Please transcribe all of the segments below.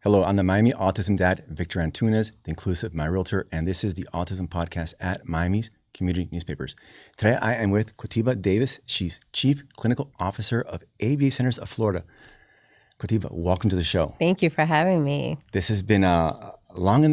Hello, I'm the Miami Autism Dad Victor Antunez, the inclusive My Realtor, and this is the Autism Podcast at Miami's Community Newspapers. Today I am with Quatiba Davis. She's Chief Clinical Officer of ABA Centers of Florida. Quatiba, welcome to the show. Thank you for having me. This has been long in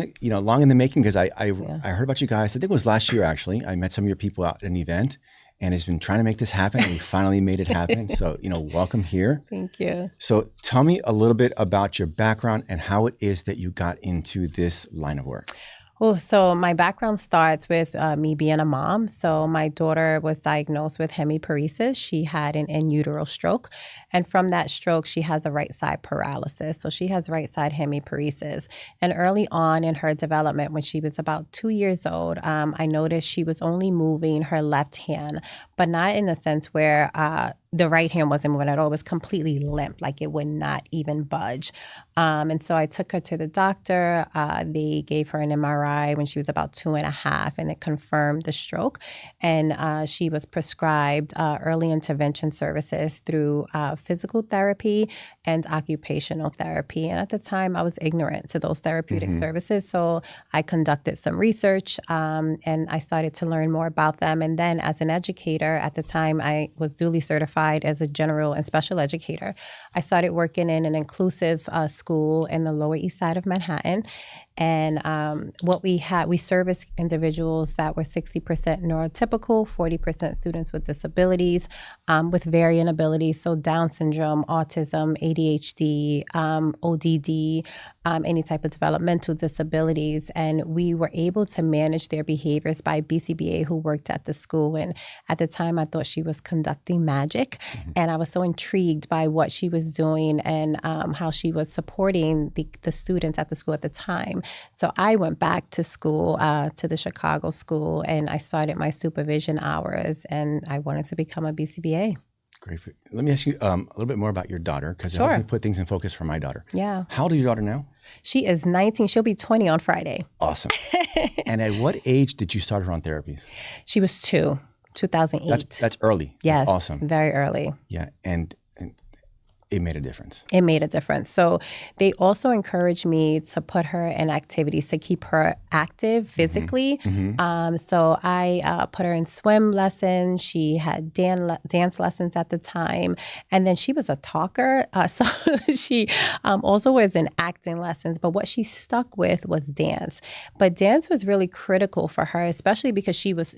the making because I heard about you guys. I think it was last year actually. I met some of your people at an event. And has been trying to make this happen, and we finally made it happen. So, welcome here. Thank you. So tell me a little bit about your background and how it is that you got into this line of work. Oh, so my background starts with me being a mom. So my daughter was diagnosed with hemiparesis. She had an in utero stroke. And from that stroke, she has a right side paralysis. So she has right side hemiparesis. And early on in her development, when she was about 2 years old, I noticed she was only moving her left hand, but not in the sense where the right hand wasn't moving at all. It was completely limp, like it would not even budge. And so I took her to the doctor. They gave her an MRI when she was about 2.5, and it confirmed the stroke. And she was prescribed early intervention services through physical therapy and occupational therapy. And at the time, I was ignorant to those therapeutic services. So I conducted some research and I started to learn more about them. And then as an educator, at the time, I was duly certified as a general and special educator. I started working in an inclusive school in the Lower East Side of Manhattan. And what we had, we serviced individuals that were 60% neurotypical, 40% students with disabilities, with varying abilities. So Down syndrome, autism, ADHD, ODD, any type of developmental disabilities. And we were able to manage their behaviors by BCBA who worked at the school. And at the time, I thought she was conducting magic. And I was so intrigued by what she was doing and how she was supporting the students at the school at the time. So I went back to school, to the Chicago school, and I started my supervision hours, and I wanted to become a BCBA. Great. Let me ask you a little bit more about your daughter, because it Sure. helps me put things in focus for my daughter. Yeah. How old is your daughter now? She is 19. She'll be 20 on Friday. Awesome. And at what age did you start her on therapies? She was 2008. That's early. Yes. That's awesome. Very early. Yeah. And it made a difference. It made a difference. So they also encouraged me to put her in activities to keep her active physically. So I put her in swim lessons. She had dance lessons at the time. And then she was a talker. So she also was in acting lessons. But what she stuck with was dance. But dance was really critical for her, especially because she was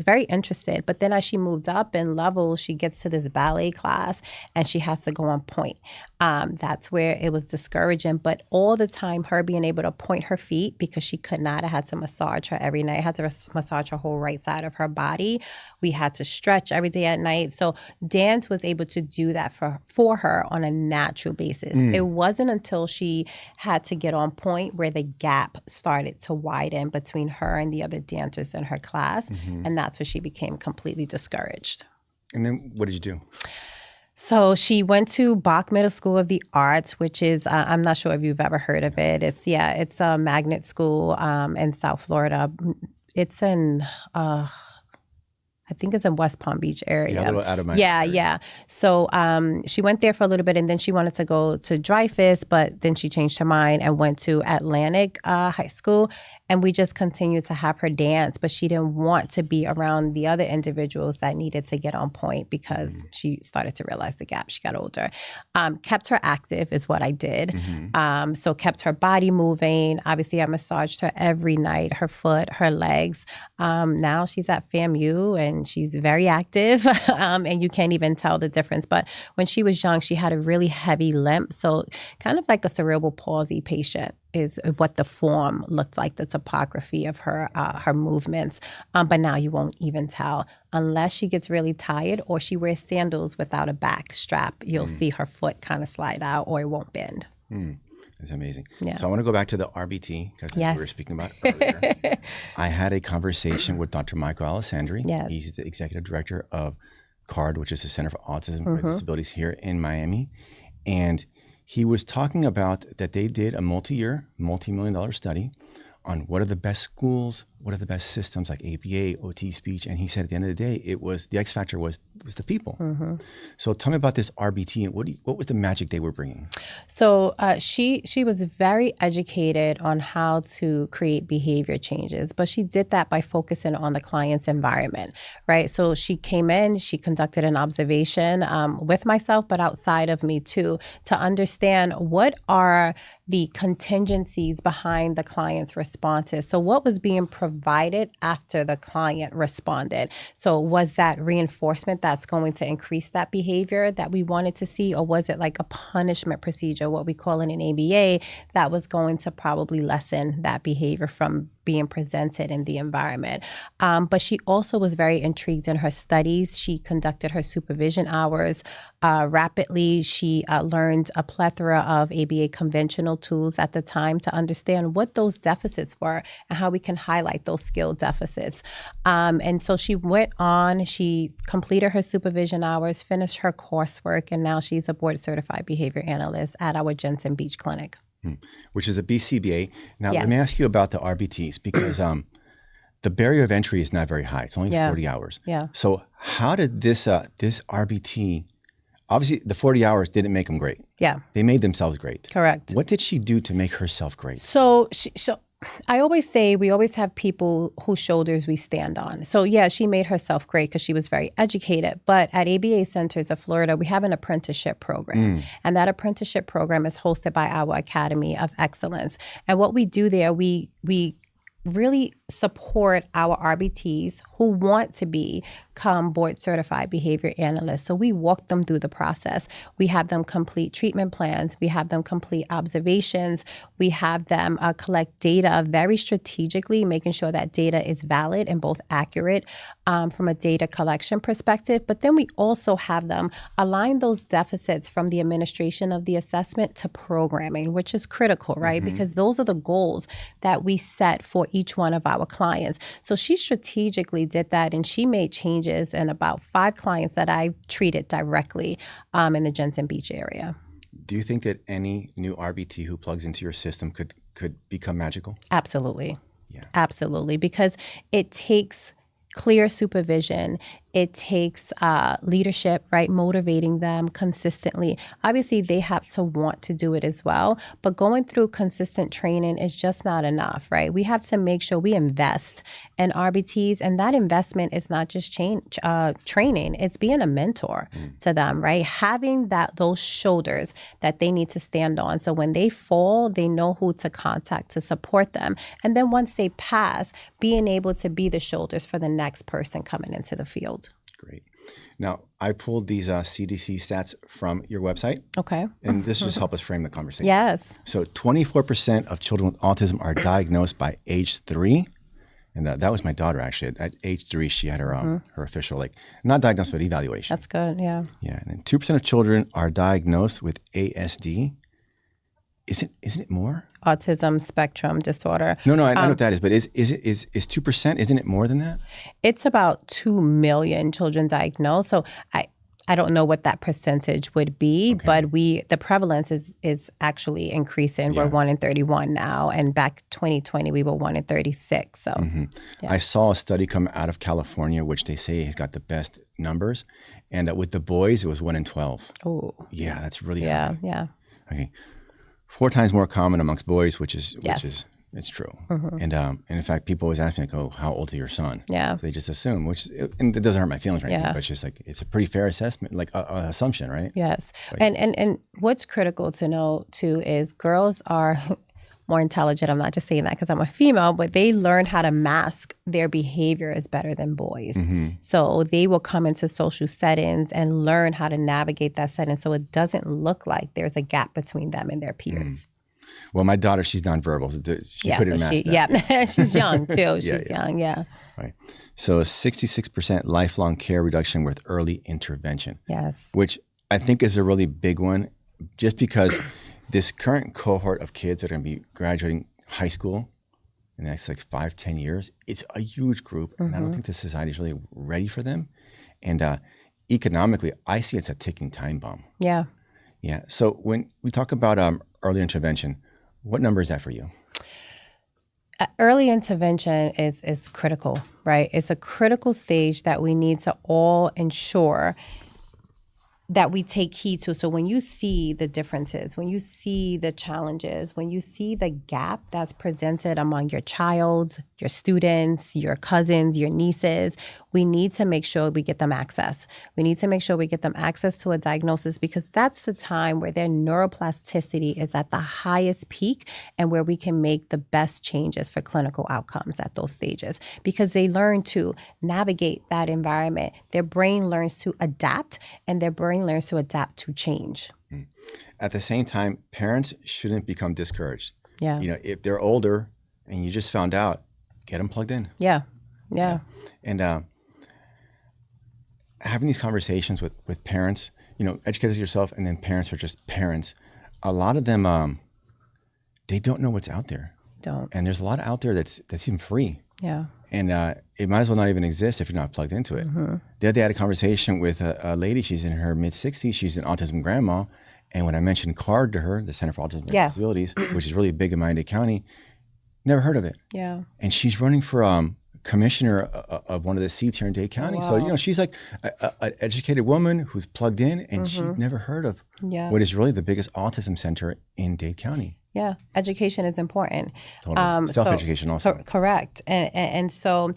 very interested. But then as she moved up in levels, she gets to this ballet class and she has to go on point. That's where it was discouraging. But all the time, her being able to point her feet because she could not, I had to massage her every night. I had to massage her whole right side of her body. We had to stretch every day at night. So dance was able to do that for her on a natural basis. It wasn't until she had to get on point where the gap started to widen between her and the other dancers in her class. And that's where she became completely discouraged. And then what did you do? So she went to Bach Middle School of the Arts, which is, I'm not sure if you've ever heard of it. It's a magnet school in South Florida. It's in, I think it's in West Palm Beach area. Yeah, a little out of my area. area. Yeah. So she went there for a little bit, and then she wanted to go to Dreyfus, but then she changed her mind and went to Atlantic High School. And we just continued to have her dance, but she didn't want to be around the other individuals that needed to get on point because she started to realize the gap. She got older. Kept her active is what I did. So kept her body moving. Obviously, I massaged her every night, her foot, her legs. Now she's at FAMU and she's very active and you can't even tell the difference. But when she was young, she had a really heavy limp. So kind of like a cerebral palsy patient is what the form looked like, the topography of her movements. But now you won't even tell unless she gets really tired or she wears sandals without a back strap. You'll see her foot kind of slide out or it won't bend. That's amazing. Yeah. So I want to go back to the RBT because we were speaking about earlier. I had a conversation with Dr. Michael Alessandri. Yes. He's the executive director of CARD, which is the Center for Autism and Disabilities here in Miami. And he was talking about that they did a multi-million-dollar study on what are the best schools, what are the best systems like ABA, OT speech? And he said at the end of the day, it was the X factor was the people. So tell me about this RBT and what was the magic they were bringing? So she was very educated on how to create behavior changes, but she did that by focusing on the client's environment, right? So she came in, she conducted an observation with myself, but outside of me too, to understand what are the contingencies behind the client's responses. So what was being provided after the client responded? So was that reinforcement that's going to increase that behavior that we wanted to see, or was it like a punishment procedure, what we call in an ABA, that was going to probably lessen that behavior from being presented in the environment? But she also was very intrigued in her studies. She conducted her supervision hours rapidly. She learned a plethora of ABA conventional tools at the time to understand what those deficits were and how we can highlight those skill deficits. And so she went on, she completed her supervision hours, finished her coursework, and now she's a board certified behavior analyst at our Jensen Beach clinic. Which is a BCBA. Now, Yes. let me ask you about the RBTs because the barrier of entry is not very high. It's only 40 hours. Yeah. So how did this RBT, obviously the 40 hours didn't make them great. Yeah. They made themselves great. Correct. What did she do to make herself great? So I always say we always have people whose shoulders we stand on. So yeah, she made herself great because she was very educated. But at ABA Centers of Florida, we have an apprenticeship program. And that apprenticeship program is hosted by our Academy of Excellence. And what we do there, we really support our RBTs who want to become board certified behavior analysts. So we walk them through the process. We have them complete treatment plans. We have them complete observations. We have them collect data very strategically, making sure that data is valid and both accurate from a data collection perspective. But then we also have them align those deficits from the administration of the assessment to programming, which is critical, right? Because those are the goals that we set for each one of our clients. So she strategically did that, and she made changes in about 5 clients that I treated directly in the Jensen Beach area. Do you think that any new RBT who plugs into your system could become magical? Absolutely. Yeah. Absolutely. Because it takes clear supervision. It takes leadership, right? Motivating them consistently. Obviously, they have to want to do it as well, but going through consistent training is just not enough, right? We have to make sure we invest in RBTs, and that investment is not just training, it's being a mentor to them, right? Having those shoulders that they need to stand on. So when they fall, they know who to contact to support them. And then once they pass, being able to be the shoulders for the next person coming into the field. Great. Now, I pulled these CDC stats from your website. Okay. And this just help us frame the conversation. Yes. So 24% of children with autism are diagnosed by age 3. And that was my daughter, actually. At age 3, she had her her official, not diagnosed, but evaluation. That's good, yeah. Yeah. And then 2% of children are diagnosed with ASD. Isn't it more? Autism spectrum disorder. No, I know what that is, but is 2%? Isn't it more than that? It's about 2 million children diagnosed. So I don't know what that percentage would be, but the prevalence is actually increasing. Yeah. We're 1 in 31 now, and back 2020 we were 1 in 36. So I saw a study come out of California, which they say has got the best numbers, and with the boys it was 1 in 12. Oh, Yeah, that's really high. yeah. Okay. 4 times more common amongst boys, which is it's true. And in fact, people always ask me like, "Oh, how old is your son?" Yeah. So they just assume, and it doesn't hurt my feelings or anything, Yeah. but it's just like it's a pretty fair assessment, like an assumption, right? Yes. And what's critical to know too is girls are more intelligent. I'm not just saying that because I'm a female, but they learn how to mask their behavior is better than boys. So they will come into social settings and learn how to navigate that setting so it doesn't look like there's a gap between them and their peers. Well, my daughter, she's nonverbal. She couldn't mask that. Yeah, she's young too. She's young, yeah. Right. So 66% lifelong care reduction with early intervention. Yes. Which I think is a really big one, just because this current cohort of kids that are going to be graduating high school in the next 5-10 years, it's a huge group, and I don't think the society is really ready for them. And economically, I see it's a ticking time bomb. Yeah. Yeah. So when we talk about early intervention, what number is that for you? Early intervention is critical, right? It's a critical stage that we need to all ensure that we take heed to. So when you see the differences, when you see the challenges, when you see the gap that's presented among your child, your students, your cousins, your nieces, we need to make sure we get them access. We need to make sure we get them access to a diagnosis, because that's the time where their neuroplasticity is at the highest peak and where we can make the best changes for clinical outcomes at those stages, because they learn to navigate that environment. Their brain learns to adapt, and their brain learns to adapt to change. At the same time, parents shouldn't become discouraged. Yeah. If they're older and you just found out, get them plugged in. Yeah. And having these conversations with parents, educators yourself, and then parents are just parents. A lot of them, they don't know what's out there. And there's a lot out there that's even free. Yeah. And it might as well not even exist if you're not plugged into it. Mm-hmm. The other day I had a conversation with a lady. She's in her mid-60s. She's an autism grandma. And when I mentioned CARD to her, the Center for Autism and Disabilities, which is really big in Miami-Dade County, never heard of it. Yeah. And she's running for commissioner of one of the seats here in Dade County. Oh, wow. So, she's like an educated woman who's plugged in, and she'd never heard of what is really the biggest autism center in Dade County. Yeah, education is important. Totally. Self-education also. Correct. And so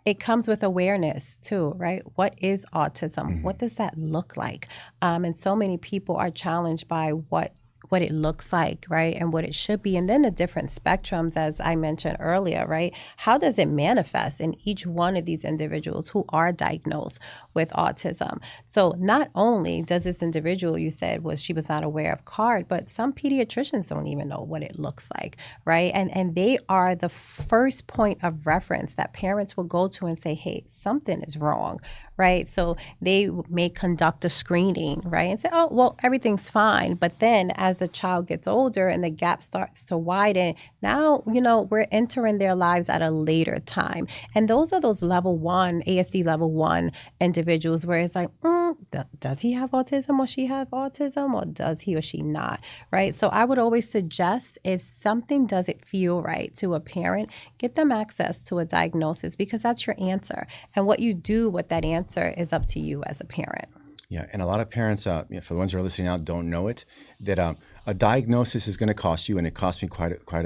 it comes with awareness too, right? What is autism? Mm-hmm. What does that look like? And so many people are challenged by what it looks like, right? And what it should be. And then the different spectrums, as I mentioned earlier, right? How does it manifest in each one of these individuals who are diagnosed with autism? So not only does this individual, you said, she was not aware of CARD, but some pediatricians don't even know what it looks like, right? And they are the first point of reference that parents will go to and say, hey, something is wrong, right? So they may conduct a screening, right? And say, oh, well, everything's fine. But then as the child gets older and the gap starts to widen, now, we're entering their lives at a later time. And those are those level 1, ASD level 1 individuals where it's like, does he have autism or she have autism, or does he or she not, right? So I would always suggest, if something doesn't feel right to a parent, get them access to a diagnosis, because that's your answer. And what you do with that answer is up to you as a parent. Yeah, and a lot of parents, for the ones who are listening out, don't know it, that a diagnosis is going to cost you, and it cost me quite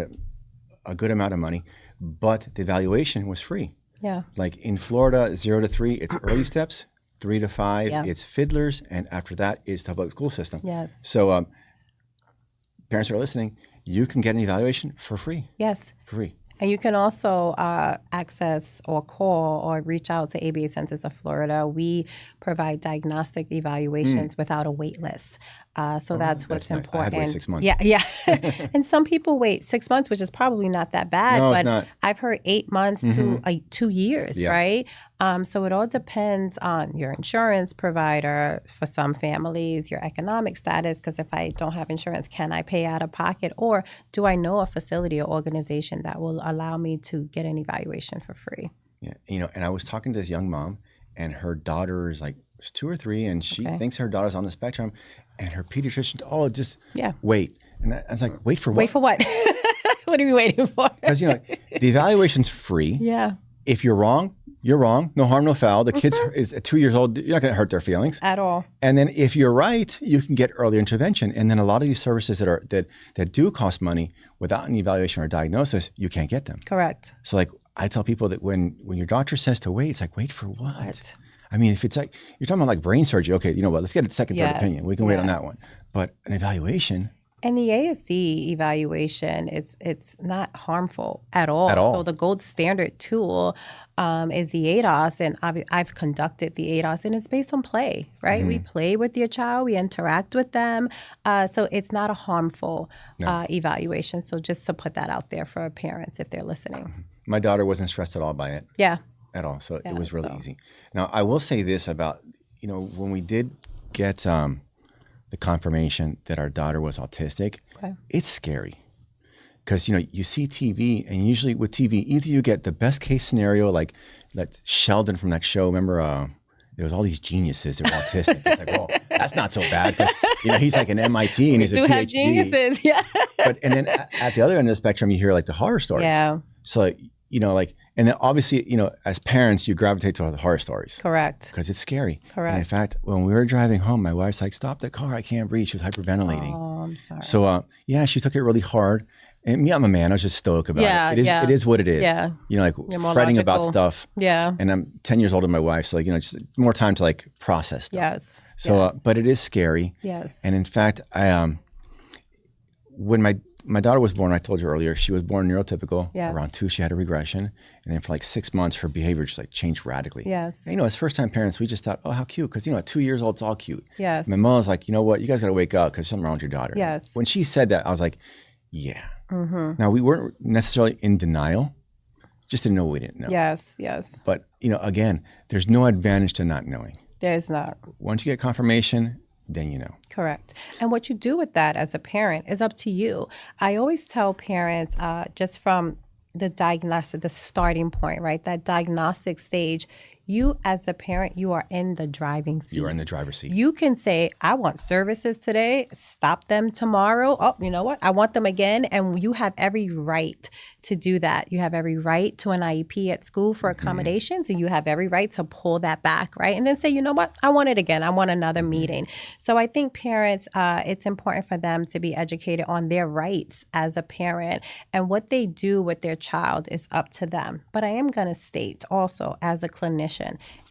a good amount of money, but the evaluation was free. Yeah. Like in Florida, 0 to 3, it's early steps. 3 to 5, it's fiddlers, and after that is the public school system. Yes. So parents who are listening, you can get an evaluation for free. Yes. For free. And you can also access or call or reach out to ABA Centers of Florida. We provide diagnostic evaluations without a wait list. So that's what's important. I had to wait 6 months. Yeah. And some people wait 6 months, which is probably not that bad. No, but it's not. I've heard 8 months to 2 years, right? So it all depends on your insurance provider for some families, your economic status, because if I don't have insurance, can I pay out of pocket? Or do I know a facility or organization that will allow me to get an evaluation for free? Yeah, and I was talking to this young mom, and her daughter is like 2 or 3, and she thinks her daughter's on the spectrum, and her pediatrician, just wait. And I was like, wait for what? Wait for what? What are we waiting for? Because, the evaluation's free. Yeah. If you're wrong, you're wrong. No harm, no foul. The kid is at 2 years old. You're not going to hurt their feelings. At all. And then if you're right, you can get early intervention. And then a lot of these services that do cost money, without an evaluation or diagnosis, you can't get them. Correct. So like I tell people that when your doctor says to wait, it's like, wait for what? I mean, if it's like, you're talking about like brain surgery, okay, you know what, let's get a second, third opinion. We can wait on that one. But an evaluation. And the ASD evaluation, it's not harmful at all. So the gold standard tool is the ADOS, and I've conducted the ADOS, and it's based on play, right? We play with your child, we interact with them. So it's not a harmful evaluation. So just to put that out there for parents if they're listening. My daughter wasn't stressed at all by it. Yeah. At all. So it was really easy. Now, I will say this about, when we did get the confirmation that our daughter was autistic, it's scary. Because, you see TV, and usually with TV, either you get the best case scenario, like Sheldon from that show. Remember, there was all these geniuses that were autistic. It's like, well, that's not so bad because, he's like an MIT and he's a PhD. Have geniuses, And then at the other end of the spectrum, you hear like the horror stories. Yeah. So, and then obviously, as parents, you gravitate to the horror stories. Correct. Because it's scary. Correct. And in fact, when we were driving home, my wife's like, stop the car, I can't breathe. She was hyperventilating. Oh, I'm sorry. So, she took it really hard. And me, I'm a man. I was just stoic about it. It is what it is. Yeah. Fretting about stuff. Yeah. And I'm 10 years older than my wife. So, just more time to process stuff. Yes. So, but it is scary. Yes. And in fact, when my daughter was born, I told you earlier, she was born neurotypical. Yes. Around 2, she had a regression. And then for 6 months, her behavior just changed radically. Yes. And, as first-time parents, we just thought, oh, how cute. Because, at 2 years old, it's all cute. Yes. My mom was like, you know what? You guys got to wake up because something wrong with your daughter. Yes. When she said that, I was like, yeah. Mm-hmm. Now, we weren't necessarily in denial. Just didn't know what we didn't know. Yes. Yes. But, again, there's no advantage to not knowing. There's not. Once you get confirmation, then you know. Correct. And what you do with that as a parent is up to you. I always tell parents just from the diagnostic, the starting point, right? That diagnostic stage, you as a parent, you are in the driving seat. You are in the driver's seat. You can say, I want services today, stop them tomorrow. Oh, you know what? I want them again. And you have every right to do that. You have every right to an IEP at school for accommodations, and you have every right to pull that back, right? And then say, you know what? I want it again. I want another meeting. So I think parents, it's important for them to be educated on their rights as a parent, and what they do with their child is up to them. But I am going to state also as a clinician,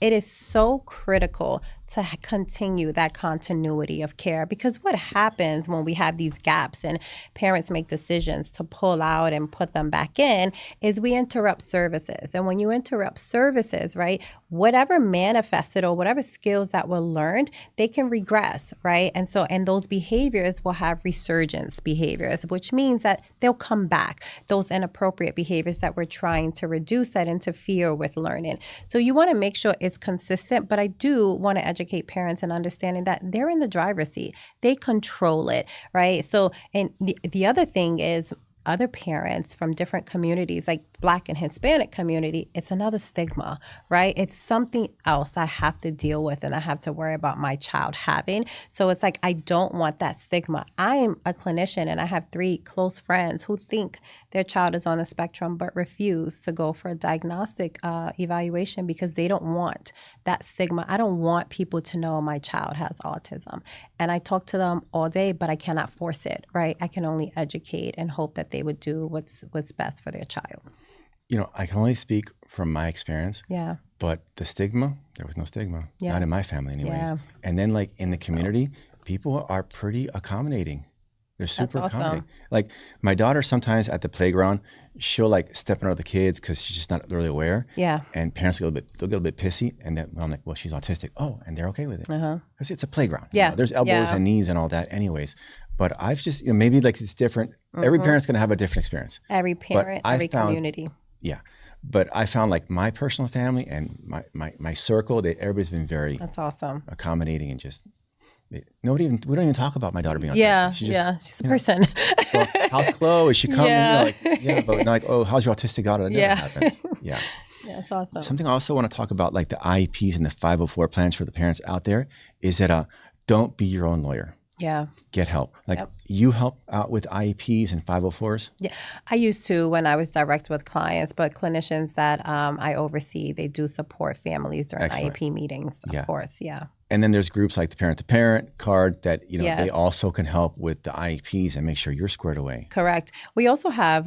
it is so critical to continue that continuity of care, because what happens when we have these gaps and parents make decisions to pull out and put them back in is we interrupt services. And when you interrupt services, right, whatever manifested or whatever skills that were learned, they can regress, right? And those behaviors will have resurgence behaviors, which means that they'll come back, those inappropriate behaviors that we're trying to reduce that interfere with learning. So you want to make sure it's consistent, but I do want to educate parents in understanding that they're in the driver's seat. They control it, right? So, and the other thing is, other parents from different communities, like Black and Hispanic community, it's another stigma, right? It's something else I have to deal with and I have to worry about my child having. So it's I don't want that stigma. I'm a clinician and I have 3 close friends who think their child is on the spectrum but refuse to go for a diagnostic evaluation because they don't want that stigma. I don't want people to know my child has autism. And I talk to them all day, but I cannot force it, right? I can only educate and hope that they would do what's best for their child. I can only speak from my experience. Yeah. But the stigma, there was no stigma. Yeah. Not in my family anyways. Yeah. And then in the community, people are pretty accommodating. They're super That's awesome. accommodating. My daughter sometimes at the playground, she'll step in on the kids because she's just not really aware. Yeah. And parents they'll get a little bit pissy. And then I'm like, well, she's autistic. Oh, and they're okay with it. Because it's a playground. Yeah. There's elbows and knees and all that anyways. But I've just, maybe it's different. Every parent's going to have a different experience. Every parent, every community. Yeah. But I found my personal family and my circle, everybody's been very That's awesome. accommodating and just, we don't even talk about my daughter being autistic. Yeah, she's a person. Well, how's Chloe? Is she coming? Yeah. But oh, how's your autistic daughter? That never happens. Yeah. Yeah, that's awesome. Something I also want to talk about, the IEPs and the 504 plans for the parents out there, is that don't be your own lawyer. Yeah. Get help. You help out with IEPs and 504s? Yeah, I used to when I was direct with clients, but clinicians that I oversee, they do support families during IEP meetings, of course. Yeah. And then there's groups like the parent-to-parent card that, Yes. they also can help with the IEPs and make sure you're squared away. Correct. We also have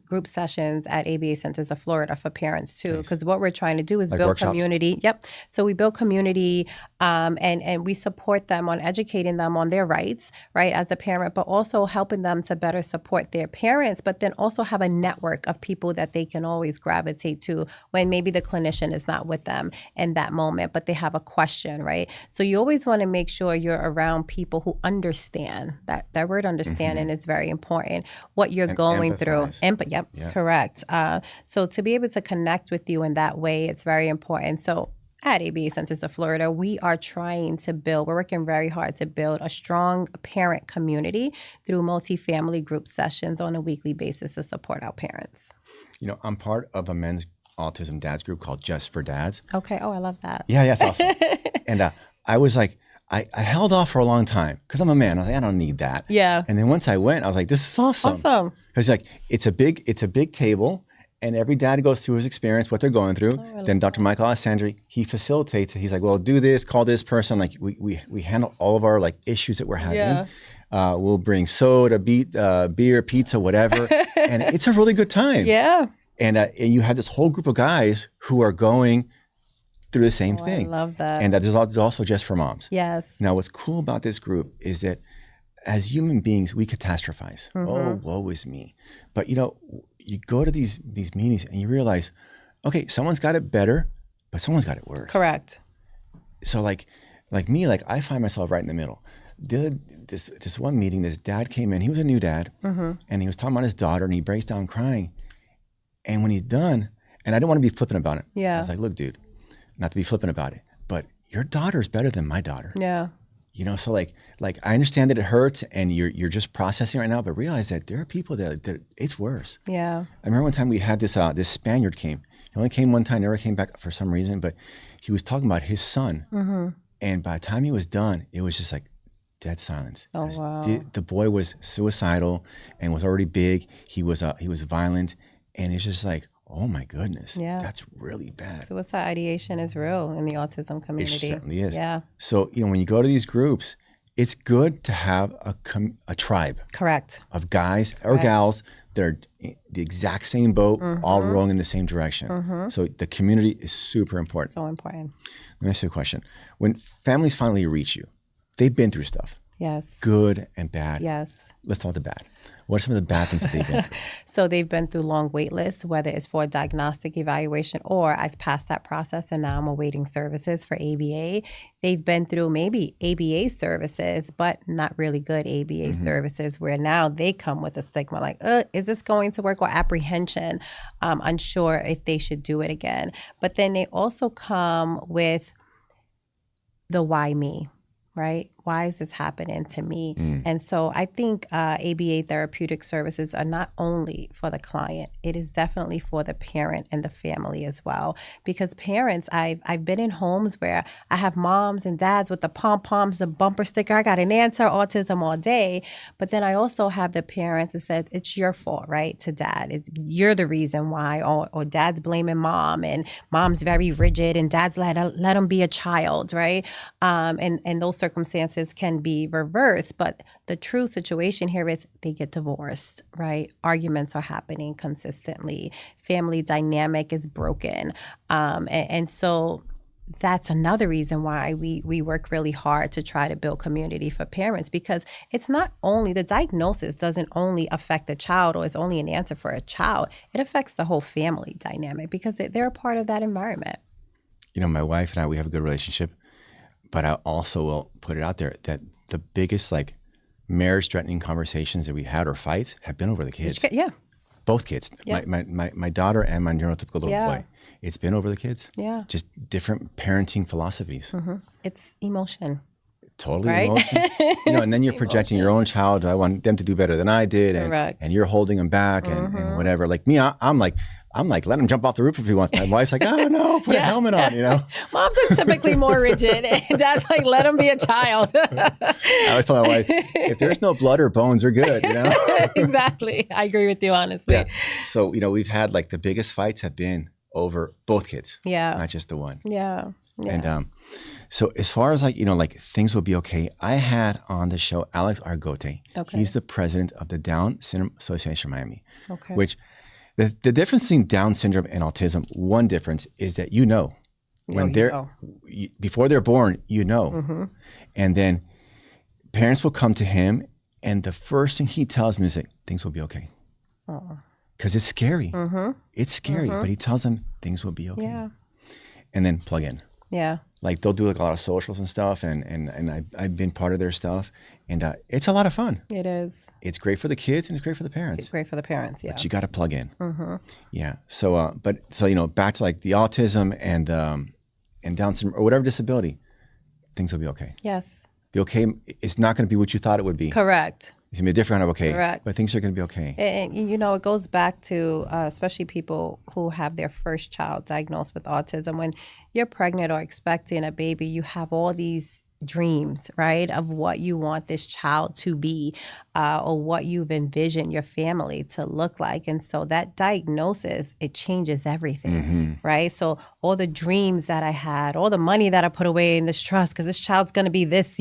group sessions at ABA Centers of Florida for parents too, because what we're trying to do is build workshops? community. Yep. So we build community and we support them on educating them on their rights, right, as a parent, but also helping them to better support their parents, but then also have a network of people that they can always gravitate to when maybe the clinician is not with them in that moment, but they have a question, right? So you always want to make sure you're around people who understand. That word understanding is very important. What you're going through. Correct. So to be able to connect with you in that way, it's very important. So at ABA Centers of Florida, we're working very hard to build a strong parent community through multifamily group sessions on a weekly basis to support our parents. I'm part of a men's autism dads group called Just for Dads. Okay. Oh, I love that. Yeah, it's awesome. And I was I held off for a long time because I'm a man. I was I don't need that. Yeah. And then once I went, I was this is awesome. Awesome. Because it's a big table, And every dad goes through his experience, what they're going through. Then Dr. Michael Alessandri, he facilitates it. He's like, well, do this, call this person. Like we handle all of our like issues that we're having. Yeah. We'll bring soda, beer, pizza, whatever. And it's a really good time. Yeah. And you have this whole group of guys who are going through the same thing. I love that. And there's also just for moms. Yes. Now, what's cool about this group is that as human beings, we catastrophize. Oh, woe is me. But you go to these meetings and you realize, okay, someone's got it better, but someone's got it worse. Correct. So like me, like I find myself right in the middle. This one meeting, this dad came in. He was a new dad, and he was talking about his daughter, and he breaks down crying. And when he's done, and I didn't want to be flippant about it. Yeah. I was like, look, dude, not to be flippant about it, but your daughter's better than my daughter. Yeah. So like I understand that it hurts and you're just processing right now, but realize that there are people that it's worse. Yeah. I remember one time we had this Spaniard came. He only came one time, never came back for some reason, but he was talking about his son. And by the time he was done, it was just like dead silence. Oh, wow. The boy was suicidal and was already big. He was violent, and it's just like, oh my goodness, that's really bad. Suicide ideation is real in the autism community. It certainly is. Yeah. So, when you go to these groups, it's good to have a tribe. Correct. Of guys or gals that are the exact same boat, all rowing in the same direction. So the community is super important. So important. Let me ask you a question. When families finally reach you, they've been through stuff. Yes. Good and bad. Yes. Let's talk the bad. What are some of the bad things that they've been through? So they've been through long wait lists, whether it's for a diagnostic evaluation or I've passed that process and now I'm awaiting services for ABA. They've been through maybe ABA services, but not really good ABA services, where now they come with a stigma like, is this going to work, or apprehension, unsure if they should do it again. But then they also come with the why me, right? Why is this happening to me? And so I think ABA therapeutic services are not only for the client, it is definitely for the parent and the family as well. Because parents, I've been in homes where I have moms and dads with the pom-poms, the bumper sticker, I got an answer, autism all day. But then I also have the parents that said, it's your fault, right? To dad, you're the reason why, or dad's blaming mom, and mom's very rigid, and dad's let him be a child, right? And those circumstances can be reversed, but the true situation here is they get divorced, right? Arguments are happening consistently. Family dynamic is broken. And so that's another reason why we work really hard to try to build community for parents, because it's not only, the diagnosis doesn't only affect the child or is only an answer for a child. It affects the whole family dynamic because they're a part of that environment. My wife and I, we have a good relationship. But I also will put it out there that the biggest like marriage-threatening conversations that we had or fights have been over the kids. Yeah. Both kids. Yeah. My daughter and my neurotypical little boy. It's been over the kids. Yeah. Just different parenting philosophies. It's emotion. Totally right? emotion. And then you're projecting your own child. I want them to do better than I did. And you're holding them back and whatever. Like me, I'm like, let him jump off the roof if he wants. My wife's like, oh no, put a helmet on, Moms are typically more rigid, and dad's like, let him be a child. I always tell my wife, if there's no blood or bones, we're good, Exactly. I agree with you, honestly. Yeah. So, we've had like the biggest fights have been over both kids. Yeah. Not just the one. Yeah. And so as far as like, like things will be okay, I had on the show Alex Argote. Okay. He's the president of the Down Syndrome Association of Miami. Okay. Which the difference between Down syndrome and autism, one difference is that before they're born, and then parents will come to him, and the first thing he tells me is like, things will be okay. Because it's scary. It's scary, but he tells them things will be okay. Yeah. And then plug in. Yeah. Like they'll do like a lot of socials and stuff, and I've been part of their stuff, and it's a lot of fun. It is. It's great for the kids and it's great for the parents. It's great for the parents, yeah. But you got to plug in. Yeah. So, back to like the autism and Down syndrome or whatever disability, things will be okay. Yes. The okay is not going to be what you thought it would be. Correct. It's going to be a different kind of okay. Correct. But things are going to be okay. And it goes back to especially people who have their first child diagnosed with autism. When you're pregnant or expecting a baby, you have all these dreams, right, of what you want this child to be, or what you've envisioned your family to look like. And so that diagnosis, it changes everything, right? So all the dreams that I had, all the money that I put away in this trust, because this child's going to be this,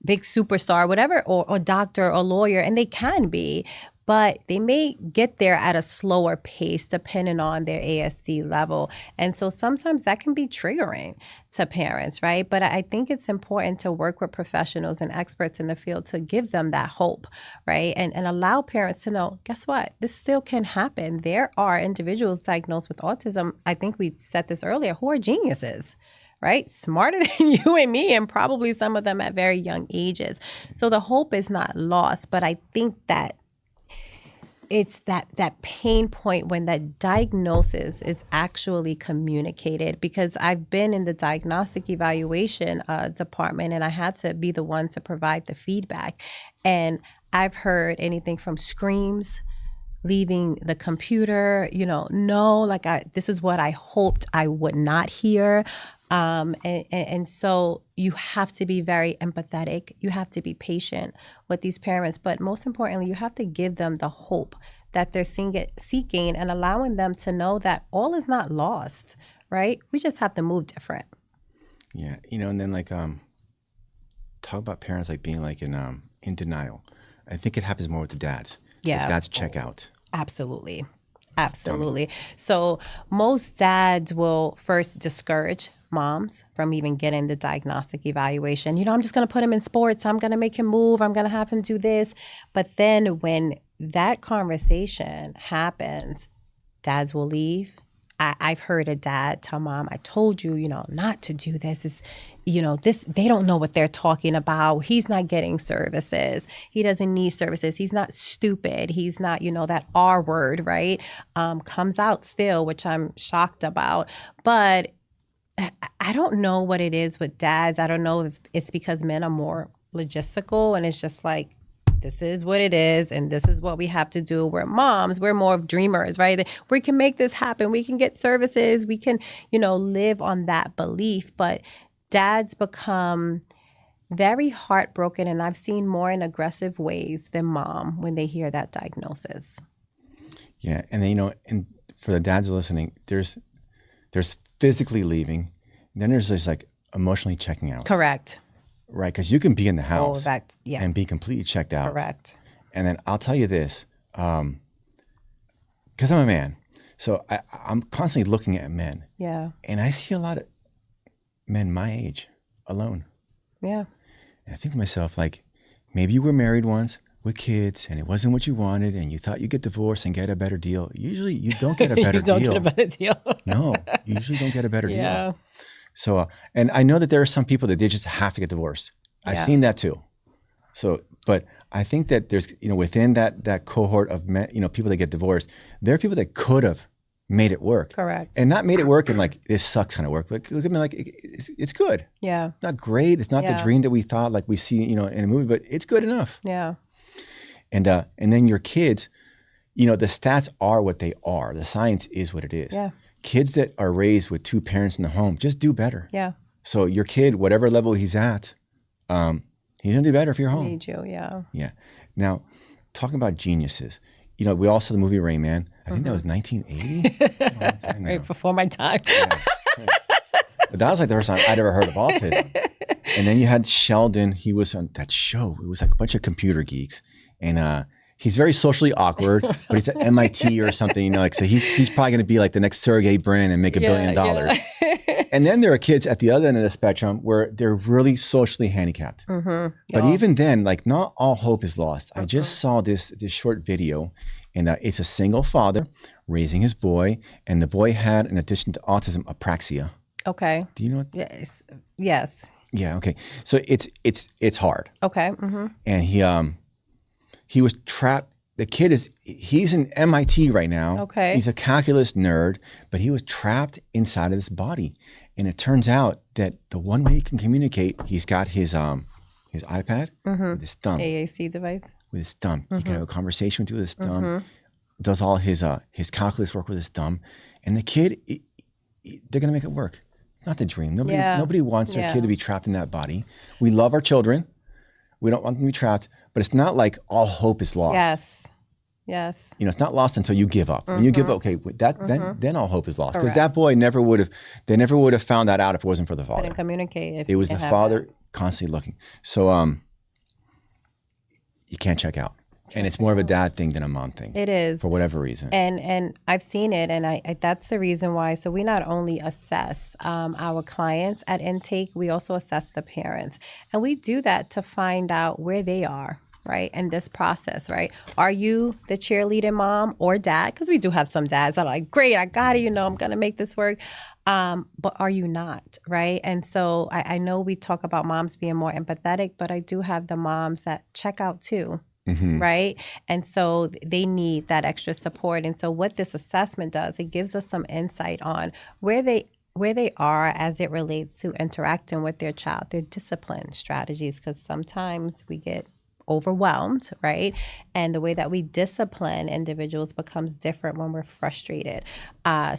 big superstar, whatever, or doctor or lawyer, and they can be, but they may get there at a slower pace depending on their ASC level. And so sometimes that can be triggering to parents, right? But I think it's important to work with professionals and experts in the field to give them that hope, right? And allow parents to know, guess what? This still can happen. There are individuals diagnosed with autism, I think we said this earlier, who are geniuses, right? Smarter than you and me, and probably some of them at very young ages. So the hope is not lost, but I think that it's that pain point when that diagnosis is actually communicated, because I've been in the diagnostic evaluation department, and I had to be the one to provide the feedback. And I've heard anything from screams, leaving the computer, this is what I hoped I would not hear. And so you have to be very empathetic. You have to be patient with these parents. But most importantly, you have to give them the hope that they're seeking, and allowing them to know that all is not lost, right? We just have to move different. Yeah. And then talk about parents being in denial. I think it happens more with the dads. Yeah. The dads check out. Absolutely. So most dads will first discourage moms from even getting the diagnostic evaluation. I'm just going to put him in sports. I'm going to make him move. I'm going to have him do this. But then when that conversation happens, dads will leave. I've heard a dad tell mom, I told you, not to do this. This, they don't know what they're talking about. He's not getting services. He doesn't need services. He's not stupid. He's not, that R word, right? Comes out still, which I'm shocked about. But I don't know what it is with dads. I don't know if it's because men are more logistical, and it's just this is what it is, and this is what we have to do. We're moms. We're more of dreamers, right? We can make this happen. We can get services. We can, live on that belief. But dads become very heartbroken, and I've seen more in aggressive ways than mom when they hear that diagnosis. Yeah, and then, and for the dads listening, there's physically leaving, then there's this emotionally checking out. Correct. Right, because you can be in the house and be completely checked out. Correct. And then I'll tell you this, because I'm a man, so I'm constantly looking at men. Yeah. And I see a lot of men my age alone. Yeah. And I think to myself, maybe you were married once with kids, and it wasn't what you wanted, and you thought you'd get divorced and get a better deal. Usually you don't get a better deal. You don't get a better deal. No, you usually don't get a better Yeah. deal. So, and I know that there are some people that they just have to get divorced. I've seen that too. So, but I think that there's, within that cohort of men, people that get divorced, there are people that could have made it work. Correct. And not made it work in this sucks kind of work, but look at me it's good. Yeah. It's not great. It's not the dream that we thought we see, in a movie, but it's good enough. Yeah. And then your kids, the stats are what they are. The science is what it is. Yeah. Kids that are raised with two parents in the home just do better. Yeah. So your kid, whatever level he's at, he's gonna do better if you're home. Need you, yeah. Yeah. Now, talking about geniuses, we all saw the movie Rain Man. I think that was 1980. Right before my time. Yeah. But that was the first time I'd ever heard of autism. And then you had Sheldon. He was on that show. It was a bunch of computer geeks, and he's very socially awkward, but he's at MIT or something, so he's probably going to be the next Sergey Brin and make $1 billion. Yeah. And then there are kids at the other end of the spectrum where they're really socially handicapped. Mm-hmm. But even then, not all hope is lost. I just saw this short video, and it's a single father raising his boy, and the boy had, in addition to autism, apraxia. Okay. Do you know what? Yes. Yeah. Okay. So it's hard. Okay. Mm-hmm. And he was trapped. The kid he's in MIT right now. Okay. He's a calculus nerd, but he was trapped inside of this body. And it turns out that the one way he can communicate, he's got his iPad with his thumb. AAC device. With his thumb. He can have a conversation with his thumb. Does all his calculus work with his thumb. And the kid, they're going to make it work. not the dream. Yeah. Nobody wants their Yeah. kid to be trapped in that body. We love our children. We don't want them to be trapped, but it's not like all hope is lost. Yes. Yes. You know, it's not lost until you give up. When you give up, okay, then all hope is lost. Because that Correct. boy they never would have found that out if it wasn't for the father. Couldn't communicate. If It was you the have father that. constantly looking. So you can't check out. And it's more of a dad thing than a mom thing. It is. For whatever reason. And I've seen it, and I that's the reason why. So we not only assess our clients at intake, we also assess the parents, and we do that to find out where they are, right, in this process, right? Are you the cheerleading mom or dad? Because we do have some dads that are like, great, I got it, I'm gonna make this work. But are you not, right? And so I know we talk about moms being more empathetic, but I do have the moms that check out too. Right. And so they need that extra support. And so what this assessment does, it gives us some insight on where they are as it relates to interacting with their child, their discipline strategies, because sometimes we get overwhelmed, right? And the way that we discipline individuals becomes different when we're frustrated.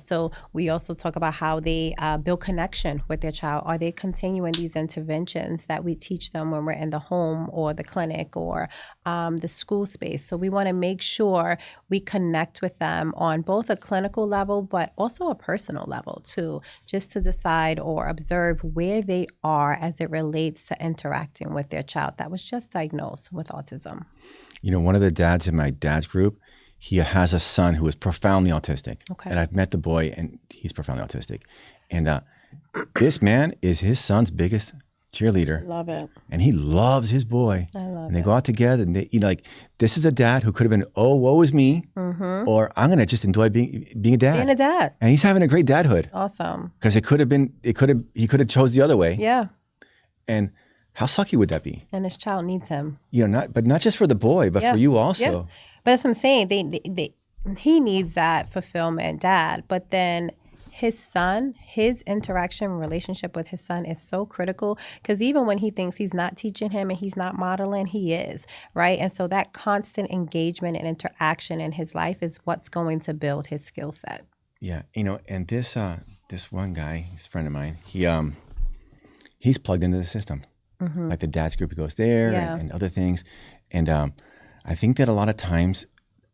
So we also talk about how they build connection with their child. Are they continuing these interventions that we teach them when we're in the home or the clinic or the school space? So we want to make sure we connect with them on both a clinical level, but also a personal level too, just to decide or observe where they are as it relates to interacting with their child that was just diagnosed with autism. One of the dads in my dad's group, he has a son who is profoundly autistic. Okay. And I've met the boy, and he's profoundly autistic. And this man is his son's biggest cheerleader. Love it. And he loves his boy. I love and they it. go out together, and this is a dad who could have been, oh, woe is me, or I'm going to just enjoy being a dad. Being a dad. And he's having a great dadhood. Awesome. Because he could have chose the other way. Yeah. And how sucky would that be? And his child needs him. Not just for the boy, but for you also. Yeah. But that's what I'm saying. He needs that fulfillment, dad. But then his son, his interaction relationship with his son is so critical, because even when he thinks he's not teaching him and he's not modeling, he is, right? And so that constant engagement and interaction in his life is what's going to build his skill set. Yeah, and this one guy, he's a friend of mine, he's plugged into the system. Like the dad's group, he goes there and other things. And I think that a lot of times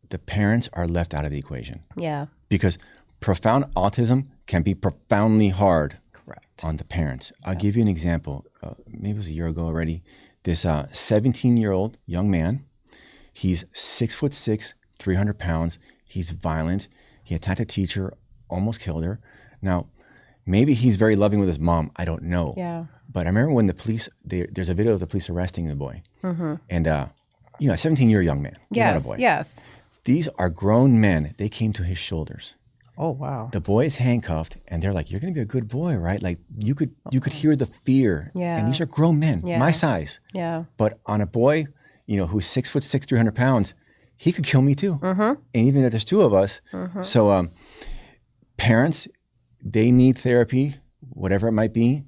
the parents are left out of the equation. Yeah. Because profound autism can be profoundly hard Correct. on the parents. I'll give you an example. Maybe it was a year ago already. This 17-year-old young man, he's 6'6", 300 pounds. He's violent. He attacked a teacher, almost killed her. Now, maybe he's very loving with his mom. I don't know. Yeah. But I remember when the police, there's a video of the police arresting the boy. And, a 17-year young man. Yes. Not a boy. Yes. These are grown men. They came to his shoulders. Oh, wow. The boy is handcuffed, and they're like, "You're going to be a good boy, right?" Like you could hear the fear. Yeah. And these are grown men, my size. Yeah. But on a boy, who's 6'6", 300 pounds, he could kill me too. And even if there's two of us, so parents, they need therapy, whatever it might be.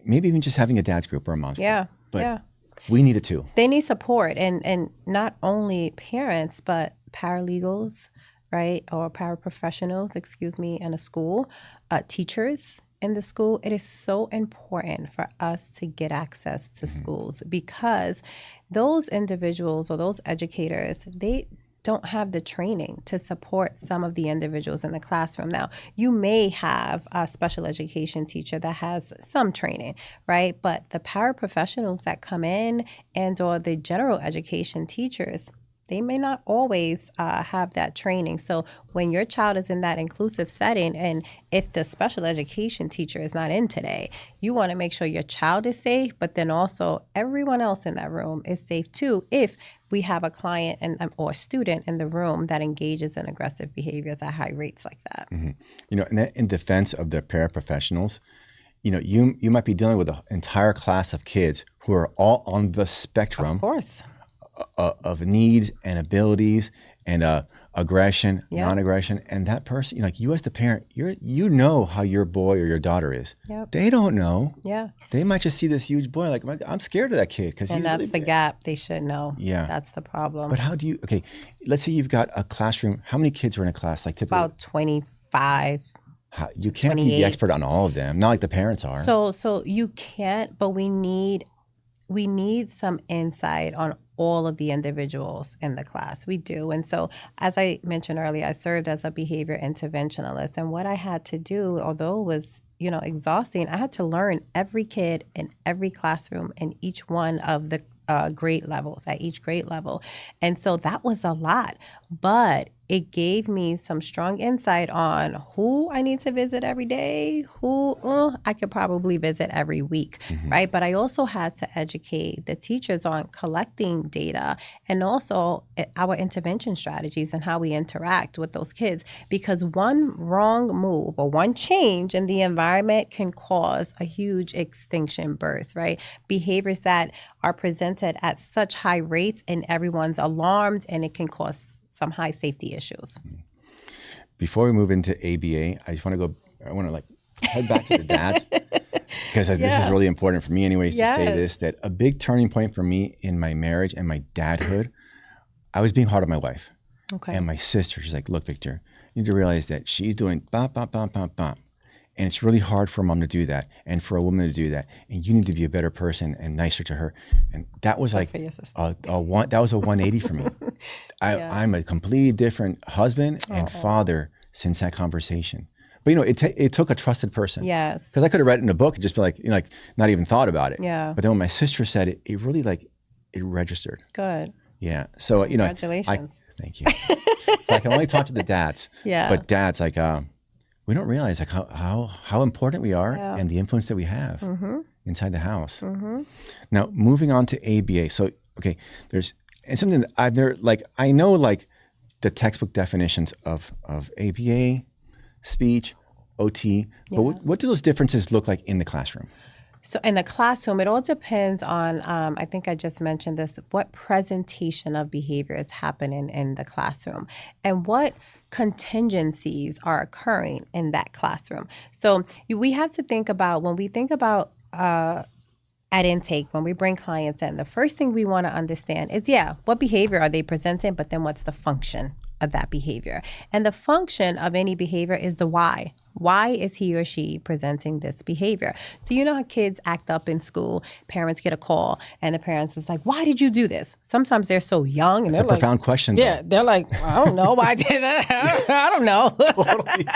Maybe even just having a dad's group or a mom's group. But we need it too. They need support, and not only parents, but paralegals, right, or paraprofessionals, in a school, teachers in the school. It is so important for us to get access to schools, because those individuals or those educators, they don't have the training to support some of the individuals in the classroom. Now, you may have a special education teacher that has some training, right? But the paraprofessionals that come in and or the general education teachers, they may not always have that training. So when your child is in that inclusive setting, and if the special education teacher is not in today, you want to make sure your child is safe, but then also everyone else in that room is safe too, if we have a client or a student in the room that engages in aggressive behaviors at high rates like that. And in defense of the paraprofessionals, you might be dealing with an entire class of kids who are all on the spectrum. Of course. Of needs and abilities and aggression, non-aggression, and that person, you as the parent, you know how your boy or your daughter is. Yep. They don't know. Yeah. They might just see this huge boy, like, I'm scared of that kid because And that's the gap. They should know. Yeah. That's the problem. But how do you? Okay, let's say you've got a classroom. How many kids are in a class? Like typically about 25. You can't be the expert on all of them, not like the parents are. So you can't, but we need some insight on all of the individuals in the class. We do. And so, as I mentioned earlier, I served as a behavior interventionalist. And what I had to do, although it was, exhausting, I had to learn every kid in every classroom in each one of the grade levels, at each grade level. And so that was a lot, but it gave me some strong insight on who I need to visit every day, who I could probably visit every week, right? But I also had to educate the teachers on collecting data and also our intervention strategies and how we interact with those kids, because one wrong move or one change in the environment can cause a huge extinction burst, right? Behaviors that are presented at such high rates and everyone's alarmed, and it can cause some high safety issues. Before we move into ABA, I want to head back to the dads, because this is really important for me anyways, to say this, that a big turning point for me in my marriage and my dadhood, I was being hard on my wife. Okay. And my sister, she's like, look, Victor, you need to realize that she's doing bop, bop, bop, bop, bop. And it's really hard for a mom to do that and for a woman to do that. And you need to be a better person and nicer to her. And that was like that was a 180 for me. I'm a completely different husband and father since that conversation. But it took a trusted person. Yes. Because I could have read it in a book and just be like, not even thought about it. Yeah. But then when my sister said it, it really it registered. Good. Yeah. So Congratulations. Thank you. So I can only talk to the dads. Yeah. But dads, we don't realize how important we are and the influence that we have inside the house. Now, moving on to ABA. So, okay, there's something that I know the textbook definitions of ABA, speech, OT, but what do those differences look like in the classroom? So in the classroom, it all depends on, I think I just mentioned this, what presentation of behavior is happening in the classroom and what contingencies are occurring in that classroom. So we have to think about, when we think about at intake, when we bring clients in, the first thing we want to understand is, what behavior are they presenting, but then what's the function of that behavior? And the function of any behavior is the why. Why is he or she presenting this behavior? So you know how kids act up in school, parents get a call and the parents is like, why did you do this? Sometimes they're so young and it's a profound question. Yeah, they're like, I don't know why I did that. I don't know. Totally.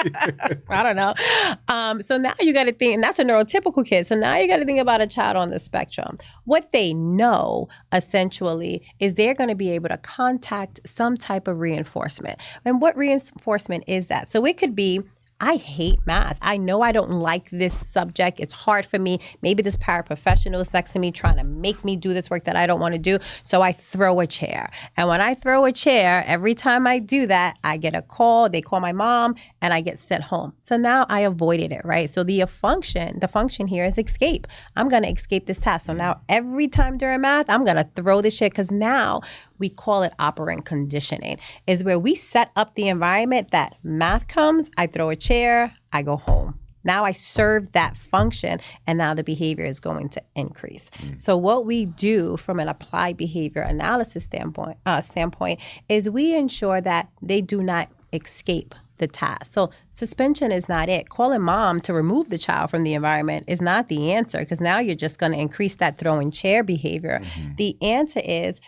I don't know. So now you got to think, and that's a neurotypical kid. So now you got to think about a child on the spectrum. What they know essentially is they're going to be able to contact some type of reinforcement. And what reinforcement is that? So it could be, I hate math. I know I don't like this subject. It's hard for me. Maybe this paraprofessional is next to me trying to make me do this work that I don't want to do. So I throw a chair. And when I throw a chair, every time I do that, I get a call. They call my mom and I get sent home. So now I avoided it, right? So the function here is escape. I'm going to escape this task. So now every time during math, I'm going to throw the chair, because now we call it operant conditioning, is where we set up the environment that math comes, I throw a chair, I go home. Now I serve that function, and now the behavior is going to increase. So what we do from an applied behavior analysis standpoint is we ensure that they do not escape the task. So suspension is not it. Calling mom to remove the child from the environment is not the answer, because now you're just going to increase that throwing chair behavior. The answer is,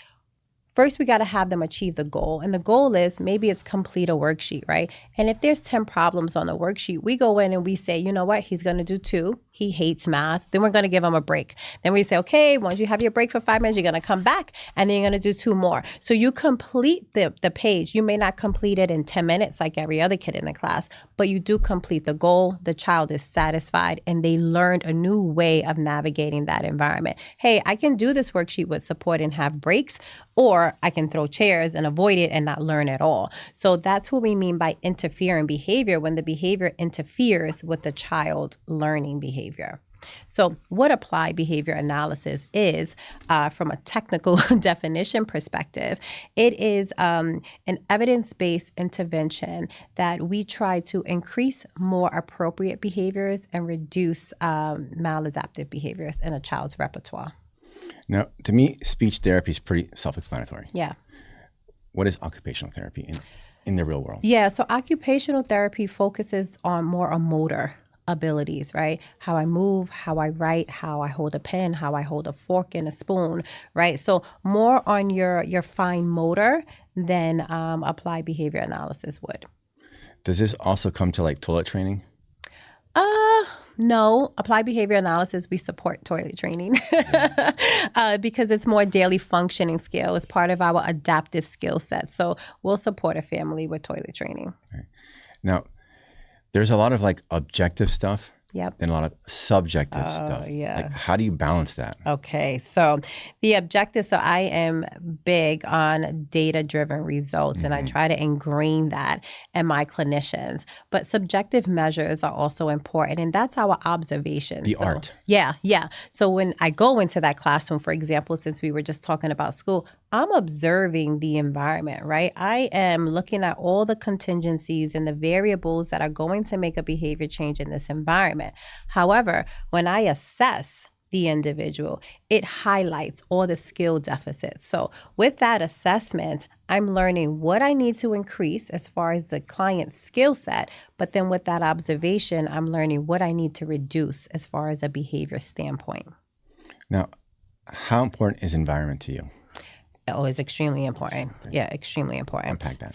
first, we got to have them achieve the goal. And the goal is, maybe it's complete a worksheet, right? And if there's 10 problems on the worksheet, we go in and we say, you know what? He's going to do 2. He hates math. Then we're going to give him a break. Then we say, okay, once you have your break for 5 minutes, you're going to come back and then you're going to do 2 more. So you complete the page. You may not complete it in 10 minutes like every other kid in the class, but you do complete the goal. The child is satisfied and they learned a new way of navigating that environment. Hey, I can do this worksheet with support and have breaks, or I can throw chairs and avoid it and not learn at all. So that's what we mean by interfering behavior, when the behavior interferes with the child learning behavior. So what applied behavior analysis is, from a technical definition perspective, it is an evidence-based intervention that we try to increase more appropriate behaviors and reduce maladaptive behaviors in a child's repertoire. Now, to me, speech therapy is pretty self-explanatory. Yeah. What is occupational therapy? in the real world? Yeah, so occupational therapy focuses on more on motor abilities, right? How I move, how I write, how I hold a pen, how I hold a fork and a spoon, right? So more on your fine motor than applied behavior analysis would. Does this also come to like toilet training? No, applied behavior analysis, we support toilet training because it's more daily functioning skill. It's part of our adaptive skill set. So we'll support a family with toilet training. Right. Now, there's a lot of like objective stuff. Yep. And a lot of subjective stuff. Yeah. Like, how do you balance that? Okay, so the objective, so I am big on data-driven results, and I try to ingrain that in my clinicians. But subjective measures are also important, and that's our observation. The art. Yeah. So when I go into that classroom, for example, since we were just talking about school, I'm observing the environment, right? I am looking at all the contingencies and the variables that are going to make a behavior change in this environment. However, when I assess the individual, it highlights all the skill deficits. So with that assessment, I'm learning what I need to increase as far as the client's skill set. But then with that observation, I'm learning what I need to reduce as far as a behavior standpoint. Now, how important is environment to you? Oh, it's extremely important. Yeah, extremely important. Unpack that.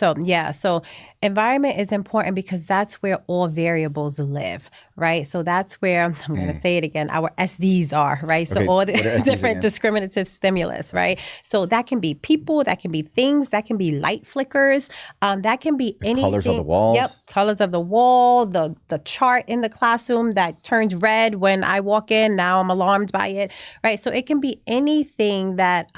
So environment is important because that's where all variables live, right? So that's where, I'm going to say it again, our SDs are, right? So Okay, all the what are SDs different again? discriminative stimulus, right? So that can be people, that can be things, that can be light flickers, that can be anything. Colors of the walls? Yep, colors of the wall, the chart in the classroom that turns red when I walk in. Now I'm alarmed by it, right? So it can be anything that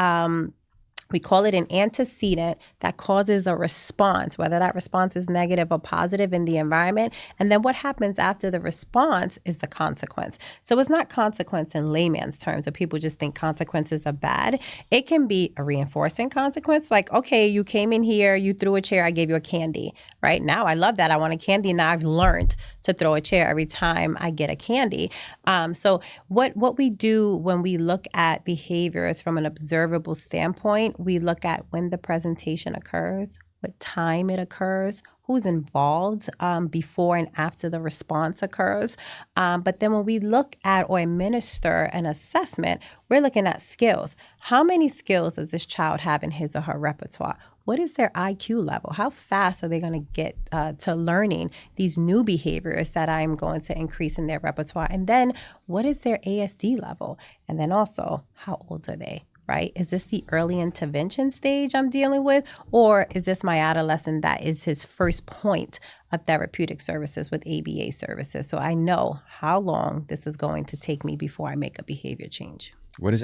we call it an antecedent that causes a response, whether that response is negative or positive in the environment. And then what happens after the response is the consequence. So it's not consequence in layman's terms, so people just think consequences are bad. It can be a reinforcing consequence, like, okay, you came in here, you threw a chair, I gave you a candy, right? Now I love that. I want a candy. Now I've learned to throw a chair every time I get a candy. So what we do when we look at behaviors from an observable standpoint, we look at when the presentation occurs, what time it occurs, who's involved before and after the response occurs. But then when we look at or administer an assessment, we're looking at skills. How many skills does this child have in his or her repertoire? What is their IQ level? How fast are they going to get to learning these new behaviors that I'm going to increase in their repertoire? And then what is their ASD level? And then also, how old are they? Right? Is this the early intervention stage I'm dealing with? Or is this my adolescent that is his first point of therapeutic services with ABA services? So I know how long this is going to take me before I make a behavior change. What is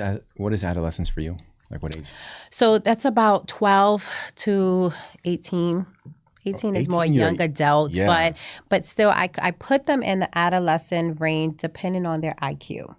adolescence for you? Like what age? So that's about 12 to 18. 18 is more young adults, yeah. but still I put them in the adolescent range depending on their IQ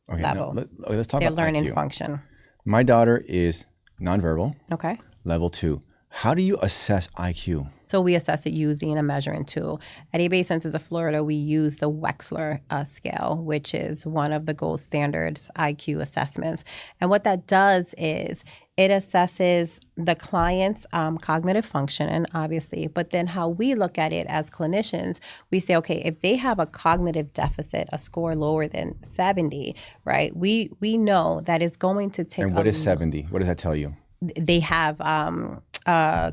level. Let's talk their about learning IQ. function. My daughter is nonverbal, Okay. level 2. How do you assess IQ? So we assess it using a measuring tool. At ABA Centers of Florida, we use the Wechsler scale, which is one of the gold standards IQ assessments. And what that does is it assesses the client's cognitive function, obviously, but then how we look at it as clinicians, we say, okay, if they have a cognitive deficit, a score lower than 70, right, we know that it's going to take. And what is 70? What does that tell you? They have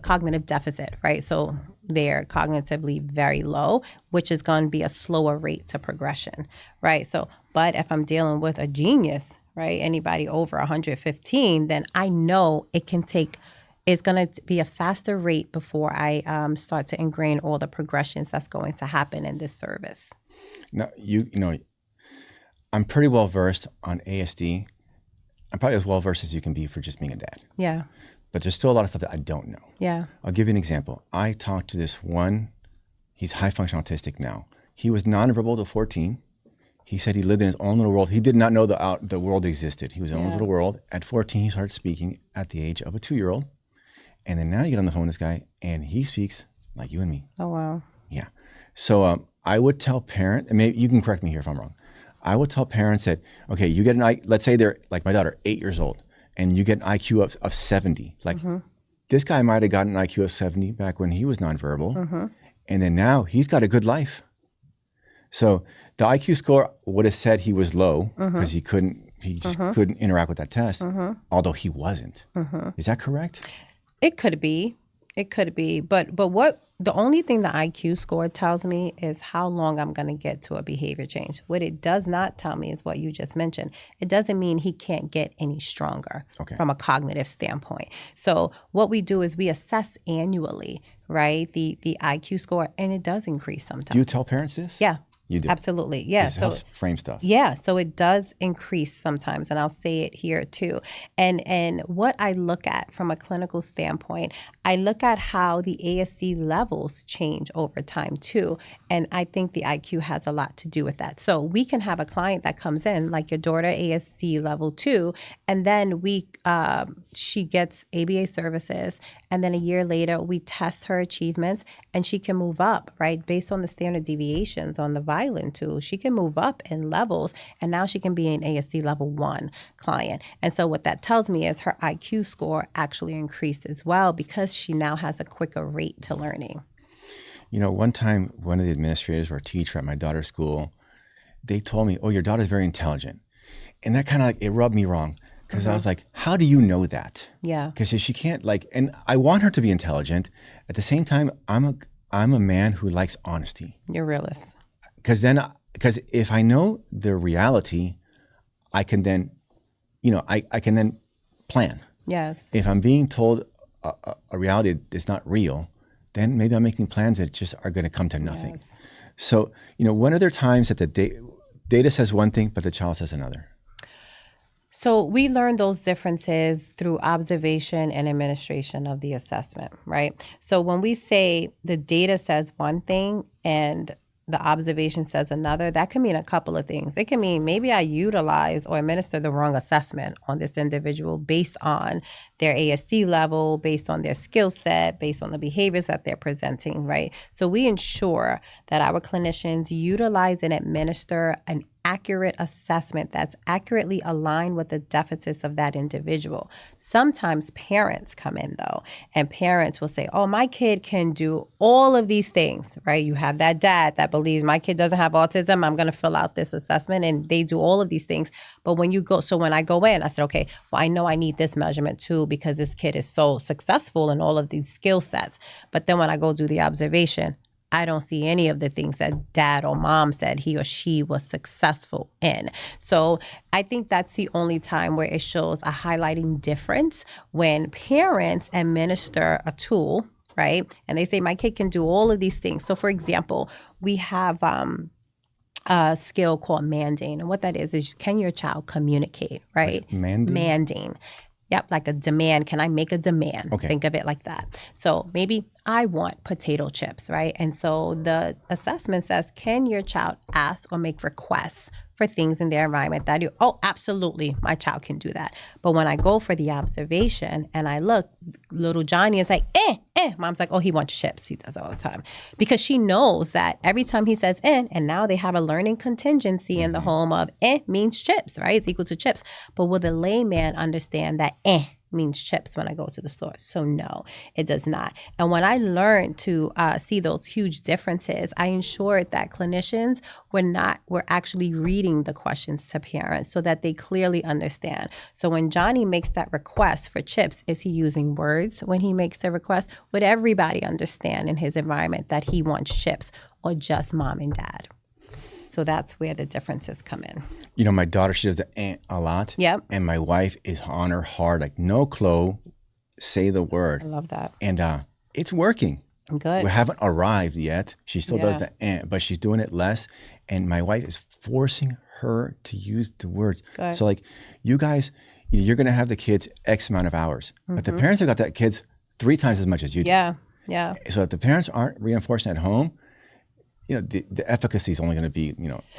cognitive deficit, right? So they're cognitively very low, which is going to be a slower rate to progression, right? So, but if I'm dealing with a genius, right, anybody over 115, then I know it's going to be a faster rate before I start to ingrain all the progressions that's going to happen in this service. Now, you know, I'm pretty well versed on ASD. I'm probably as well versed as you can be for just being a dad. Yeah. But there's still a lot of stuff that I don't know. Yeah. I'll give you an example. I talked to this one, he's high function autistic now. He was nonverbal till 14. He said he lived in his own little world. He did not know the world existed. He was in his own little world. At 14, he started speaking at the age of a 2-year-old. And then now you get on the phone with this guy and he speaks like you and me. Oh, wow. Yeah. So I would tell parents, and maybe you can correct me here if I'm wrong. I would tell parents that, okay, you get let's say they're like my daughter, 8 years old, and you get an IQ of 70. Like this guy might have gotten an IQ of 70 back when he was nonverbal. And then now he's got a good life. So the IQ score would have said he was low because he just couldn't interact with that test, although he wasn't. Is that correct? It could be. It could be. But what the only thing the IQ score tells me is how long I'm going to get to a behavior change. What it does not tell me is what you just mentioned. It doesn't mean he can't get any stronger from a cognitive standpoint. So what we do is we assess annually, right, the IQ score, and it does increase sometimes. Do you tell parents this? Yeah. You do? Absolutely. Yeah. This helps frame stuff. Yeah. So it does increase sometimes, and I'll say it here too. And what I look at from a clinical standpoint, I look at how the ASD levels change over time too. And I think the IQ has a lot to do with that. So we can have a client that comes in, like your daughter, ASD level 2, and then she gets ABA services, and then a year later we test her achievements, and she can move up, right, based on the standard deviations on the Violin tool. She can move up in levels, and now she can be an ASD level 1 client. And so what that tells me is her IQ score actually increased as well because she now has a quicker rate to learning. You know, one time, one of the administrators or teacher at my daughter's school, they told me, "Oh, your daughter's very intelligent," and that kind of it rubbed me wrong because I was like, "How do you know that?" Yeah, because she can't and I want her to be intelligent. At the same time, I'm a man who likes honesty. you're a realist. Because if I know the reality, I can then, I can then plan. Yes. If I'm being told a reality that's not real, then maybe I'm making plans that just are going to come to nothing. Yes. So, when are there times that the data says one thing, but the child says another? So we learn those differences through observation and administration of the assessment, right? So when we say the data says one thing and the observation says another, that can mean a couple of things. It can mean maybe I utilize or administer the wrong assessment on this individual based on their ASD level, based on their skill set, based on the behaviors that they're presenting, right? So we ensure that our clinicians utilize and administer an accurate assessment that's accurately aligned with the deficits of that individual. Sometimes parents come in though, and parents will say, "Oh, my kid can do all of these things," right? You have that dad that believes my kid doesn't have autism. I'm going to fill out this assessment, and they do all of these things. But when I go in, I said, okay, well, I know I need this measurement too because this kid is so successful in all of these skill sets. But then when I go do the observation, I don't see any of the things that dad or mom said he or she was successful in. So I think that's the only time where it shows a highlighting difference when parents administer a tool, right? And they say, my kid can do all of these things. So for example, we have a skill called manding. And what that is can your child communicate, right? Like manding? Yep, like a demand. Can I make a demand? Okay. Think of it like that. So maybe I want potato chips, right? And so the assessment says, can your child ask or make requests for things in their environment that absolutely, my child can do that. But when I go for the observation and I look, little Johnny is like, Mom's like, oh, he wants chips. He does it all the time. Because she knows that every time he says and now they have a learning contingency in the home of means chips, right? It's equal to chips. But will the layman understand that means chips when I go to the store? So no, it does not. And when I learned to see those huge differences, I ensured that clinicians were actually reading the questions to parents so that they clearly understand. So when Johnny makes that request for chips, is he using words when he makes the request? Would everybody understand in his environment that he wants chips, or just mom and dad? So that's where the differences come in. My daughter, she does the a lot. Yep. And my wife is on her hard, like, no, Chloe, say the word. I love that. And it's working. Good. We haven't arrived yet. She still does the but she's doing it less. And my wife is forcing her to use the words. Good. So like, you guys, you're going to have the kids X amount of hours. But the parents have got that kids 3 times as much as you do. Yeah. So if the parents aren't reinforcing at home, the efficacy is only going to be,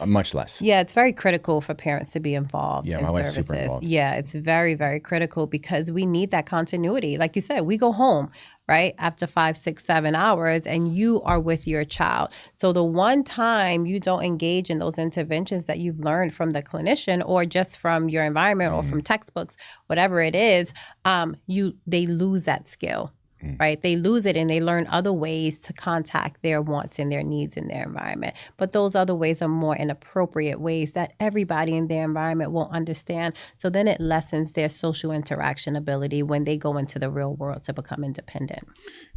much less. Yeah, it's very critical for parents to be involved in my wife's services. super involved. Yeah, it's very, very critical because we need that continuity. Like you said, we go home, right, after 5, 6, 7 hours, and you are with your child. So the one time you don't engage in those interventions that you've learned from the clinician or just from your environment or from textbooks, whatever it is, they lose that skill. right? They lose it and they learn other ways to contact their wants and their needs in their environment. But those other ways are more inappropriate ways that everybody in their environment will understand. So then it lessens their social interaction ability when they go into the real world to become independent.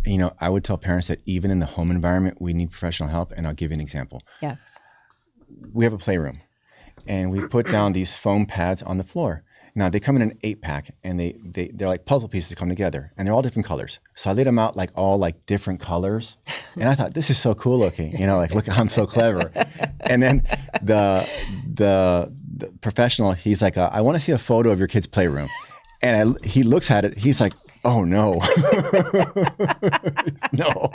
You know, I would tell parents that even in the home environment, we need professional help. And I'll give you an example. Yes. We have a playroom and we put down these foam pads on the floor. Now they come in an 8-pack and they're like puzzle pieces that come together and they're all different colors. So I laid them out like all like different colors. And I thought, this is so cool looking, you know, like, look, I'm so clever. And then the professional, he's like, I want to see a photo of your kid's playroom. And he looks at it. He's like, oh no, no.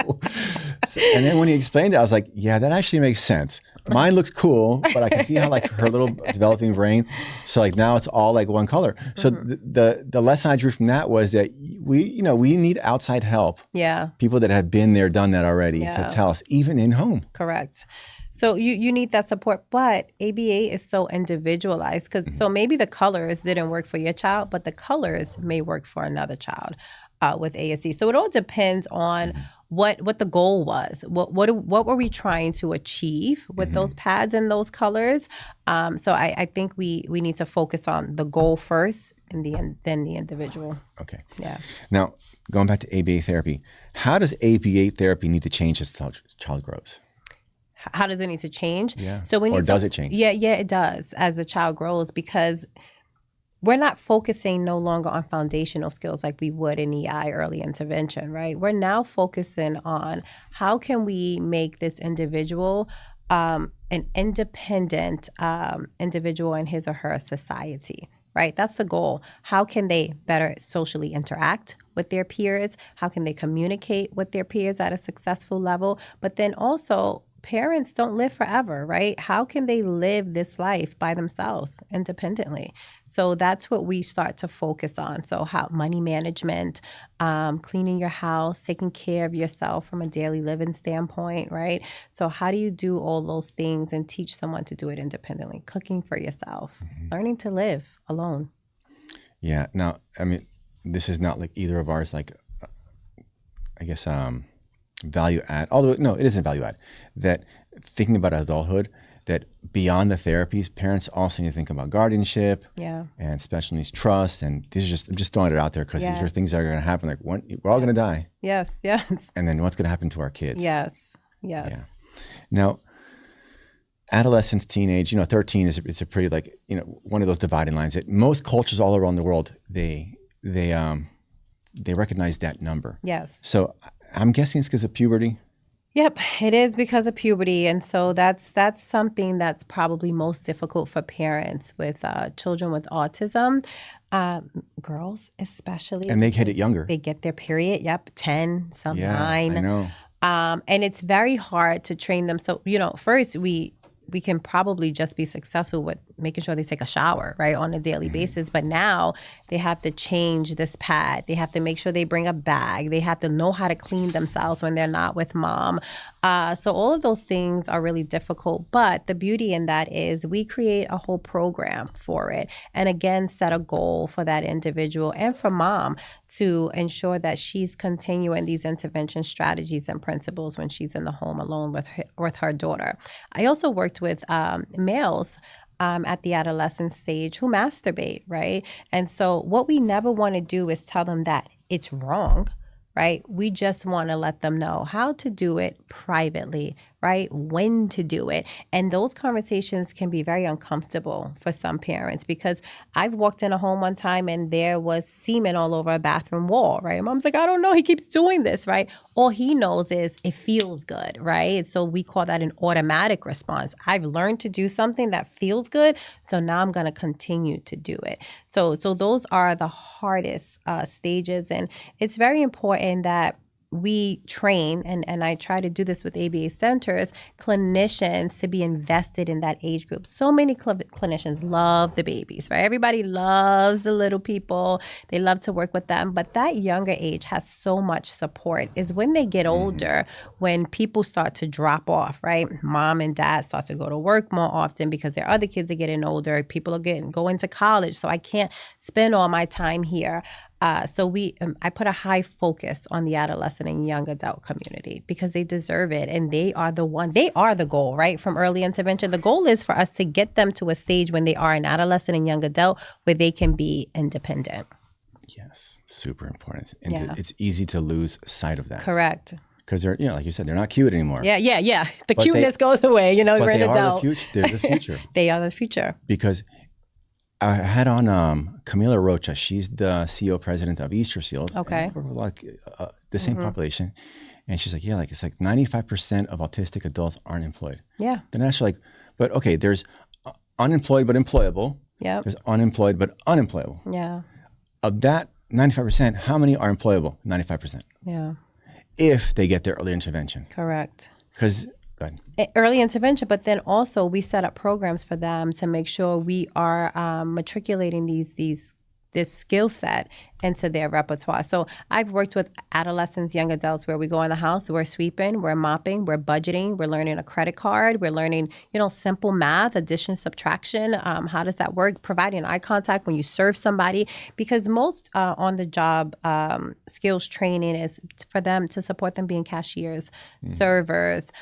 And then when he explained it, I was like, yeah, that actually makes sense. Mine looks cool, but I can see how like her little developing brain. So like now it's all like one color. So the lesson I drew from that was that we need outside help. Yeah. People that have been there, done that already to tell us, even in home. Correct. So you need that support, but ABA is so individualized because so maybe the colors didn't work for your child, but the colors may work for another child with ASD. So it all depends on what the goal was. What were we trying to achieve with those pads and those colors? So I think we need to focus on the goal first and then the individual. Okay. Yeah. Now, going back to ABA therapy, how does ABA therapy need to change as the child grows? How does it need to change? Yeah. So when does it change? Yeah, it does as the child grows because we're not focusing no longer on foundational skills like we would in EI, early intervention, right? We're now focusing on how can we make this individual an independent individual in his or her society, right? That's the goal. How can they better socially interact with their peers? How can they communicate with their peers at a successful level? But then also, parents don't live forever, right? How can they live this life by themselves independently? So that's what we start to focus on. So how money management, cleaning your house, taking care of yourself from a daily living standpoint, right? So how do you do all those things and teach someone to do it independently? Cooking for yourself, learning to live alone. Yeah. Now, I mean, this is not like either of ours, like, I guess, value add, although no, it isn't value add, that thinking about adulthood, that beyond the therapies, parents also need to think about guardianship and special needs trust. And these are just, I'm just throwing it out there because these are things that are going to happen. Like we're all going to die. Yes. And then what's going to happen to our kids? Yes. Yeah. Now, adolescence, teenage, 13 is a pretty like, one of those dividing lines that most cultures all around the world, they recognize that number. Yes. So I'm guessing it's because of puberty. Yep, it is because of puberty. And so that's something that's probably most difficult for parents with children with autism, girls especially. And they get it younger. They get their period, 10, some 9. I know. And it's very hard to train them. So, first we can probably just be successful with making sure they take a shower, right, on a daily basis. But now they have to change this pad. They have to make sure they bring a bag. They have to know how to clean themselves when they're not with mom. So all of those things are really difficult. But the beauty in that is we create a whole program for it. And again, set a goal for that individual and for mom to ensure that she's continuing these intervention strategies and principles when she's in the home alone with her daughter. I also worked with males at the adolescent stage who masturbate, right? And so what we never want to do is tell them that it's wrong, right? We just want to let them know how to do it privately, right? When to do it. And those conversations can be very uncomfortable for some parents because I've walked in a home one time and there was semen all over a bathroom wall, right? Mom's like, I don't know. He keeps doing this, right? All he knows is it feels good, right? So we call that an automatic response. I've learned to do something that feels good, so now I'm going to continue to do it. So those are the hardest stages. And it's very important that we train, and I try to do this with ABA centers, clinicians to be invested in that age group. So many clinicians love the babies, right? Everybody loves the little people. They love to work with them. But that younger age has so much support. Is when they get older, when people start to drop off, right? Mom and dad start to go to work more often because their other kids are getting older. People are going to college, so I can't spend all my time here. So I put a high focus on the adolescent and young adult community because they deserve it. And they are the goal, right? From early intervention. The goal is for us to get them to a stage when they are an adolescent and young adult where they can be independent. Yes, super important. And Yeah. it's easy to lose sight of that. Correct. Because they're, like you said, they're not cute anymore. Yeah. The cuteness goes away, but we're an they are adult. they're the future. They are the future. Because I had on Camila Rocha. She's the CEO president of Easter Seals. Okay. And I work with a lot of the same population. And she's like, it's like 95% of autistic adults aren't employed. Yeah. Then I like, but okay, there's unemployed but employable. Yeah. There's unemployed but unemployable. Yeah. Of that 95%, how many are employable? 95%. Yeah. If they get their early intervention. Correct. Because, go ahead. Early intervention, but then also we set up programs for them to make sure we are matriculating this skill set into their repertoire. So I've worked with adolescents, young adults, where we go in the house, we're sweeping, we're mopping, we're budgeting, we're learning a credit card, we're learning, simple math, addition, subtraction. How does that work? Providing eye contact when you serve somebody, because most on-the-job skills training is for them to support them being cashiers, servers,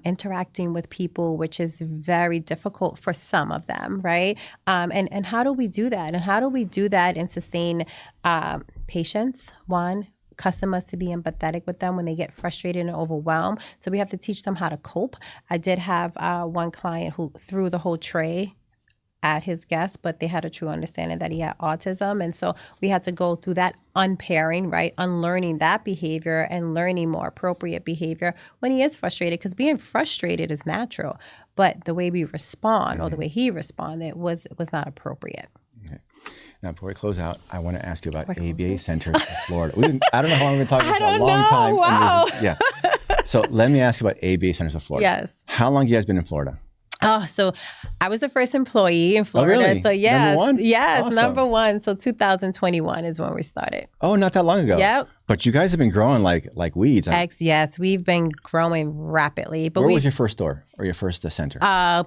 interacting with people, which is very difficult for some of them, right? And how do we do that? And how do we do that and sustain patience, one, customers to be empathetic with them when they get frustrated and overwhelmed. So we have to teach them how to cope. I did have one client who threw the whole tray at his guests, but they had a true understanding that he had autism. And so we had to go through that unpairing, right? Unlearning that behavior and learning more appropriate behavior when he is frustrated, because being frustrated is natural. But the way we respond or the way he responded was not appropriate. Now, before we close out, I want to ask you about ABA centers in Florida. I don't know how long we've been talking for a long time. Wow. So let me ask you about ABA centers of Florida. Yes. How long have you guys been in Florida? Oh, so I was the first employee in Florida. Oh, really? So yes, Number one? yes, Awesome. Number one. So 2021 is when we started. Oh, not that long ago. Yep. But you guys have been growing like weeds. Yes, we've been growing rapidly. But where was your first store or your first center?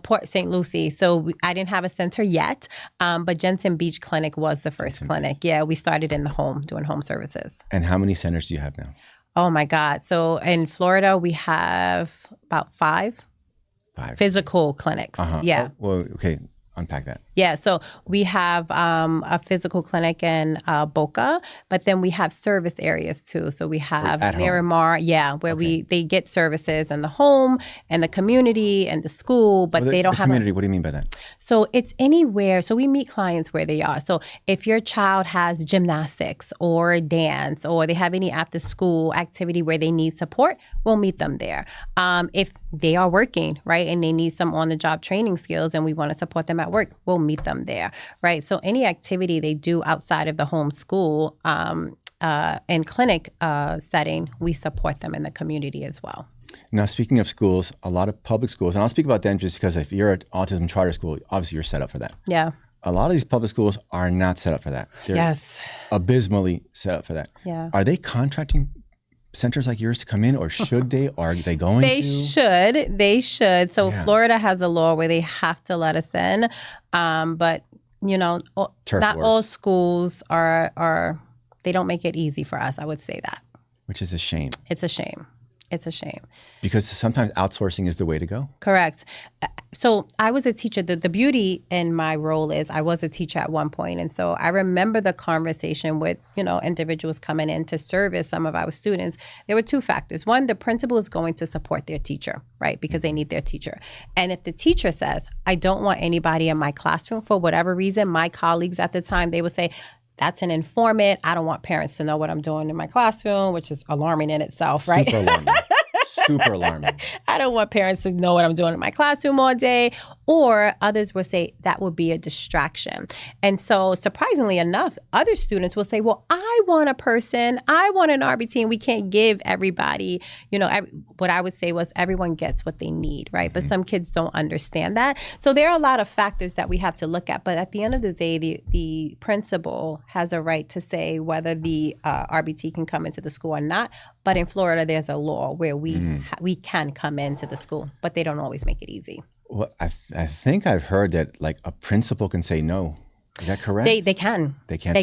Port St. Lucie. So I didn't have a center yet, but Jensen Beach Clinic was the first clinic. Yeah, we started in the home, doing home services. And how many centers do you have now? Oh my God. So in Florida, we have about five physical clinics. Yeah. Oh, well, okay. Unpack that. Yeah, so we have a physical clinic in Boca, but then we have service areas too. So we have Miramar, where they get services in the home and the community and the school, but they don't have community. What do you mean by that? So it's anywhere. So we meet clients where they are. So if your child has gymnastics or dance or they have any after school activity where they need support, we'll meet them there. If they are working, right, and they need some on-the-job training skills and we want to support them at work, we'll meet them there, right? So any activity they do outside of the home school and clinic setting, we support them in the community as well. Now, speaking of schools, a lot of public schools, and I'll speak about them just because if you're at autism charter school, obviously you're set up for that. Yeah. A lot of these public schools are not set up for that. They're abysmally set up for that. Yeah. Are they contracting centers like yours to come in, or should they? Or are they going to? They should. So Florida has a law where they have to let us in. But, not all schools they don't make it easy for us. I would say that. Which is a shame. It's a shame. It's a shame. Because sometimes outsourcing is the way to go. Correct. So I was a teacher. The beauty in my role is I was a teacher at one point. And so I remember the conversation with, individuals coming in to service some of our students. There were two factors. One, the principal is going to support their teacher, right? Because they need their teacher. And if the teacher says, I don't want anybody in my classroom for whatever reason, my colleagues at the time, they would say, that's an informant. I don't want parents to know what I'm doing in my classroom, which is alarming in itself, right? Super alarming. Super alarming. I don't want parents to know what I'm doing in my classroom all day. Or others will say that would be a distraction. And so surprisingly enough, other students will say, well, I want a person, I want an RBT, and we can't give everybody, what I would say was everyone gets what they need, right? But some kids don't understand that. So there are a lot of factors that we have to look at. But at the end of the day, the principal has a right to say whether the RBT can come into the school or not. But in Florida, there's a law where we can come into the school, but they don't always make it easy. Well, I think I've heard that like a principal can say no. Is that correct? They can. They can.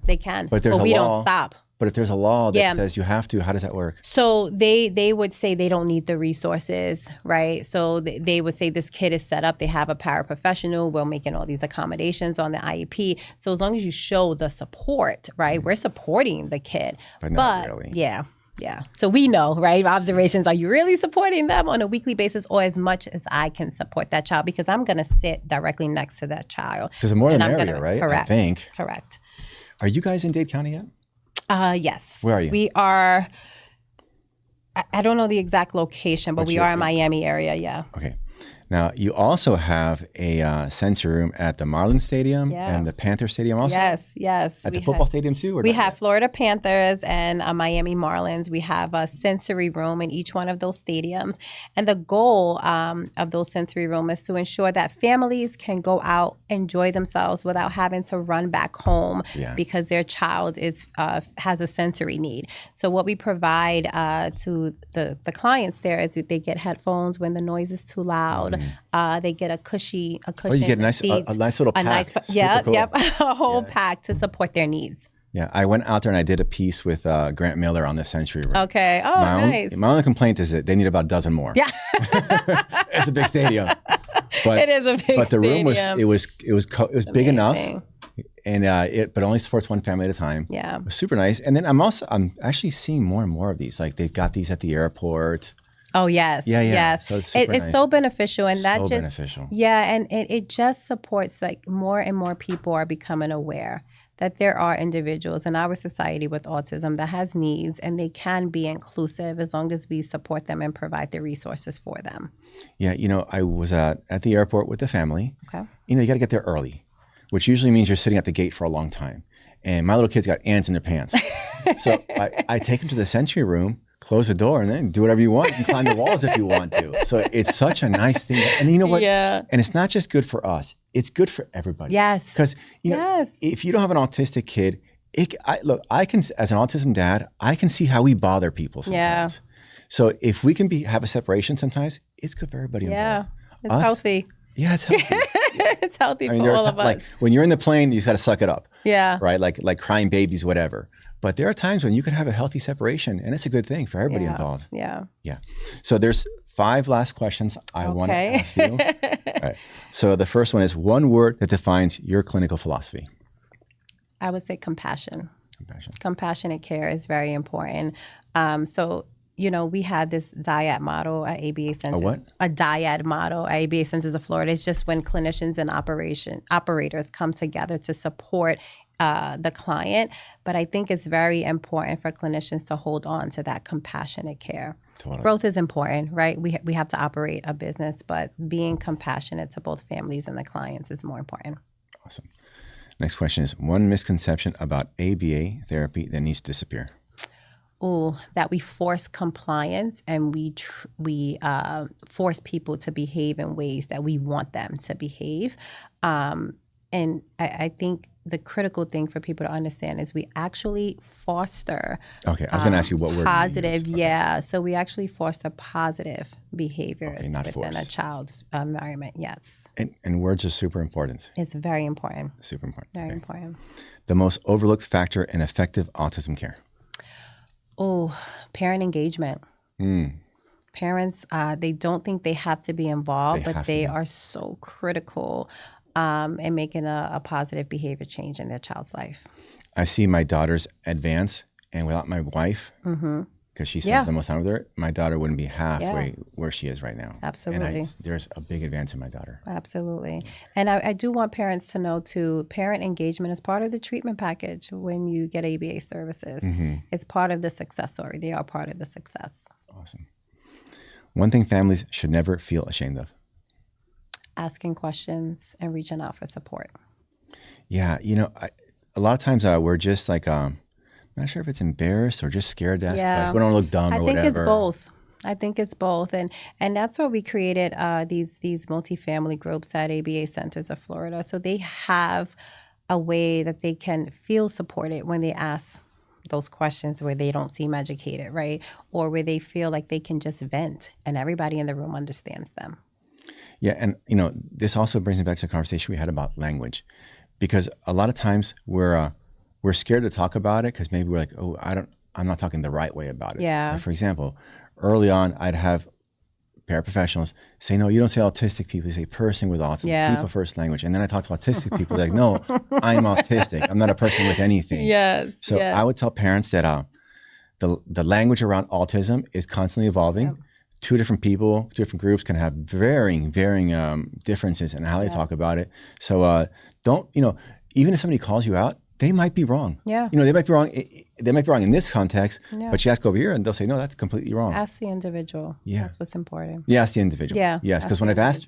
They can. But there's we a law. don't stop. But if there's a law that says you have to, how does that work? So they would say they don't need the resources, right? So they would say this kid is set up. They have a paraprofessional. We're making all these accommodations on the IEP. So as long as you show the support, right? We're supporting the kid. But not really. Yeah. Yeah. So we know, right? Observations, are you really supporting them on a weekly basis or as much as I can support that child? Because I'm going to sit directly next to that child. Because the more the merrier, right? Correct. I think. Correct. Are you guys in Dade County yet? Yes. Where are you? We are, I don't know the exact location, but we are in Miami area, yeah. Okay. Now, you also have a sensory room at the Marlins Stadium and the Panther Stadium also? Yes. At the football stadium too? Or we have Florida Panthers and Miami Marlins. We have a sensory room in each one of those stadiums. And the goal of those sensory rooms is to ensure that families can go out, enjoy themselves without having to run back home because their child has a sensory need. So what we provide to the clients there is they get headphones when the noise is too loud. They get a cushion. Oh, you get a nice little pack. A whole pack to support their needs. Yeah, I went out there and I did a piece with Grant Miller on the sensory room. Okay. Oh, nice. My only complaint is that they need about a dozen more. Yeah. It's a big stadium. But, it is a big stadium. But the room was big enough, and but only supports one family at a time. Yeah. It was super nice. And then I'm actually seeing more and more of these. Like they've got these at the airport. Oh, yes. Yeah. So it's nice. So beneficial. And that just, beneficial. Yeah. And it just supports like more and more people are becoming aware that there are individuals in our society with autism that has needs and they can be inclusive as long as we support them and provide the resources for them. Yeah. I was at the airport with the family. Okay. You got to get there early, which usually means you're sitting at the gate for a long time. And my little kid's got ants in their pants. So I take him to the sensory room, close the door, and then do whatever you want. You can climb the walls if you want to. So it's such a nice thing. And you know what? Yeah. And it's not just good for us. It's good for everybody. Yes. Because, if you don't have an autistic kid, I can, as an autism dad, I can see how we bother people sometimes. Yeah. So if we can have a separation sometimes, it's good for everybody involved. It's healthy. Yeah, it's healthy. It's healthy for all of us. Like when you're in the plane, you just got to suck it up. Yeah. Right? Like crying babies, whatever. But there are times when you can have a healthy separation, and it's a good thing for everybody involved. Yeah. Yeah. So there's 5 last questions I want to ask you. All right. So the first one is one word that defines your clinical philosophy. I would say compassion. Compassion. Compassionate care is very important. We have this dyad model at ABA Centers. A what? A dyad model at ABA Centers of Florida. It's just when clinicians and operators come together to support the client. But I think it's very important for clinicians to hold on to that compassionate care. Totally. Growth is important, right? We have to operate a business, but being compassionate to both families and the clients is more important. Awesome. Next question is one misconception about ABA therapy that needs to disappear. That we force compliance and we force people to behave in ways that we want them to behave. And I think the critical thing for people to understand is we actually foster. Okay, I was going to ask you what word. Positive, you use. Okay. So we actually foster positive behaviors not within force. a child's environment. Yes. And words are super important. It's very important. Super important. Very important. The most overlooked factor in effective autism care. Parent engagement. Parents, they don't think they have to be involved, but they are so critical in making a positive behavior change in their child's life. I see my daughters advance, and without my wife, because she spends the most time with her, my daughter wouldn't be halfway where she is right now. Absolutely. And there's a big advance in my daughter. Absolutely. And I do want parents to know, too, parent engagement is part of the treatment package when you get ABA services. It's part of the success story. They are part of the success. Awesome. One thing families should never feel ashamed of. Asking questions and reaching out for support. Yeah. A lot of times we're just like, not sure if it's embarrassed or just scared to ask questions. We don't look dumb or whatever. I think it's both. I think it's both. And that's why we created these multifamily groups at ABA Centers of Florida. So they have a way that they can feel supported when they ask those questions where they don't seem educated, right? Or where they feel like they can just vent and everybody in the room understands them. Yeah. And, this also brings me back to the conversation we had about language. because a lot of times we're scared to talk about it because maybe we're like, oh, I'm not talking the right way about it. Yeah. Like, for example, early on, I'd have paraprofessionals say, no, you don't say autistic people, you say person with autism, Yeah. people first language. And then I talk to autistic people, like, no, I'm autistic. I'm not a person with anything. Yes. So I would tell parents that the language around autism is constantly evolving. Yep. Two different people, two different groups can have varying differences in how they talk about it. So don't, even if somebody calls you out, they might be wrong. Yeah. They might be wrong. They might be wrong in this context, but you ask over here and they'll say, no, that's completely wrong. Ask the individual. Yeah. That's what's important. Yeah, ask the individual. Yeah. Yes, because when I've asked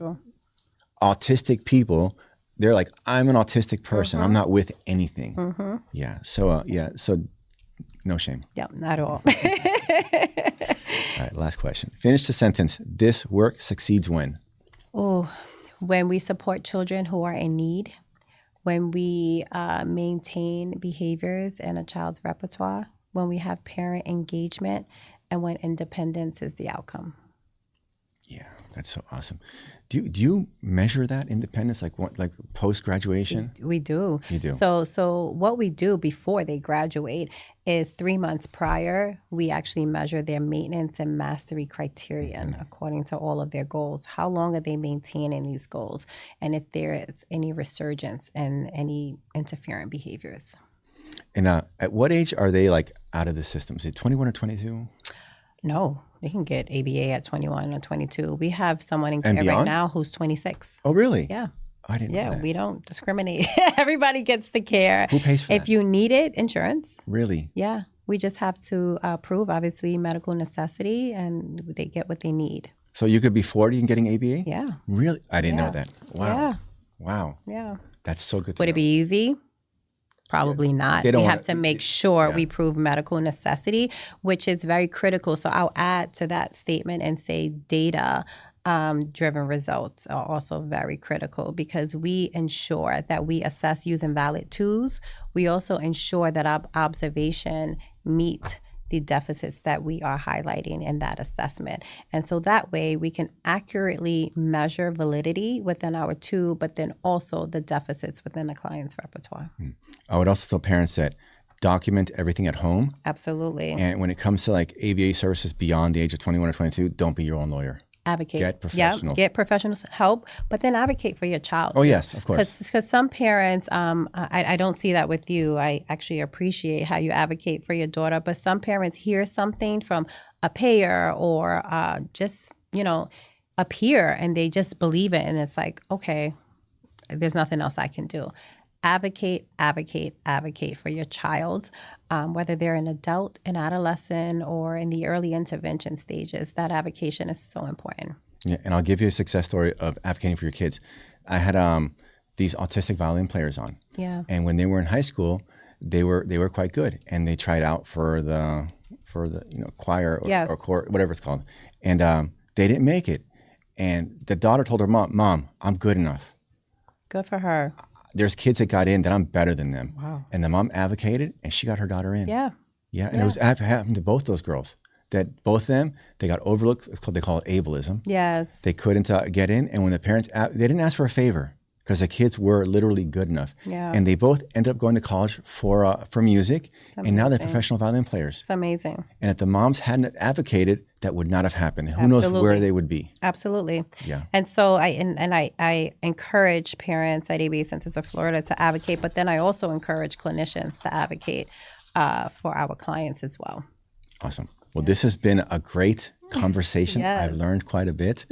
autistic people, they're like, I'm an autistic person. I'm not with anything. Yeah. So, so no shame. Yeah, not at all. All right, last question. Finish the sentence. This work succeeds when? Oh, when we support children who are in need, when we maintain behaviors in a child's repertoire, when we have parent engagement, and when independence is the outcome. Yeah, that's so awesome. Do you measure that independence, like post graduation? We do. You do. So what we do before they graduate is 3 months prior, we actually measure their maintenance and mastery criterion according to all of their goals. How long are they maintaining these goals? And if there is any resurgence and any interferent behaviors. And at what age are they like out of the system? Is it 21 or 22? No, they can get ABA at 21 or 22. We have someone in care right now who's 26. Oh, really? Yeah. I didn't know that. We don't discriminate. Everybody gets the care. Who pays for that? If you need it, insurance. Really? Yeah. We just have to prove, obviously, medical necessity, and they get what they need. So you could be 40 and getting ABA? Yeah. Really? I didn't know that. Wow. Yeah. Wow. Yeah. That's so good to Would know. it be easy? Probably not. We have to make sure we prove medical necessity, which is very critical. So I'll add to that statement and say data driven results are also very critical because we ensure that we assess using valid tools. We also ensure that our observation meet the deficits that we are highlighting in that assessment. And so that way we can accurately measure validity within our tool, but then also the deficits within the client's repertoire. I would also tell parents that document everything at home. Absolutely. And when it comes to like ABA services beyond the age of 21 or 22, don't be your own lawyer. Advocate. Get professionals. Get professionals help, but then advocate for your child. Oh, yes, of course. Because some parents, I don't see that with you. I actually appreciate how you advocate for your daughter, but some parents hear something from a payer or just, a peer and they just believe it. And it's like, okay, there's nothing else I can do. Advocate for your child, whether they're an adult, an adolescent, or in the early intervention stages. That advocation is so important. Yeah, and I'll give you a success story of advocating for your kids. I had these autistic violin players on. Yeah. And when they were in high school, they were quite good, and they tried out for the choir or court, whatever it's called, and they didn't make it. And the daughter told her mom, I'm good enough. Good for her. There's kids that got in that I'm better than them. Wow. And the mom advocated and she got her daughter in. Yeah. Yeah. And it was happened to both those girls that both of them, they got overlooked. They call it ableism. Yes. They couldn't get in. And when the parents, they didn't ask for a favor because the kids were literally good enough. Yeah. And they both ended up going to college for music. And now they're professional violin players. It's amazing. And if the moms hadn't advocated, that would not have happened. Who knows where they would be? Absolutely. Yeah. And so I encourage parents at ABA Centers of Florida to advocate, but then I also encourage clinicians to advocate for our clients as well. Awesome. Well, this has been a great conversation. Yes. I've learned quite a bit.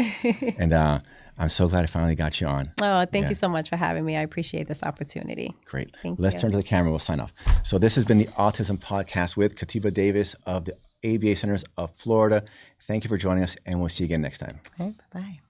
And I'm so glad I finally got you on. Oh, thank you so much for having me. I appreciate this opportunity. Great. Thank Let's you. turn to the camera. We'll sign off. So this has been the Autism Podcast with Quatiba Davis of the ABA Centers of Florida. Thank you for joining us, and we'll see you again next time. Okay, bye-bye.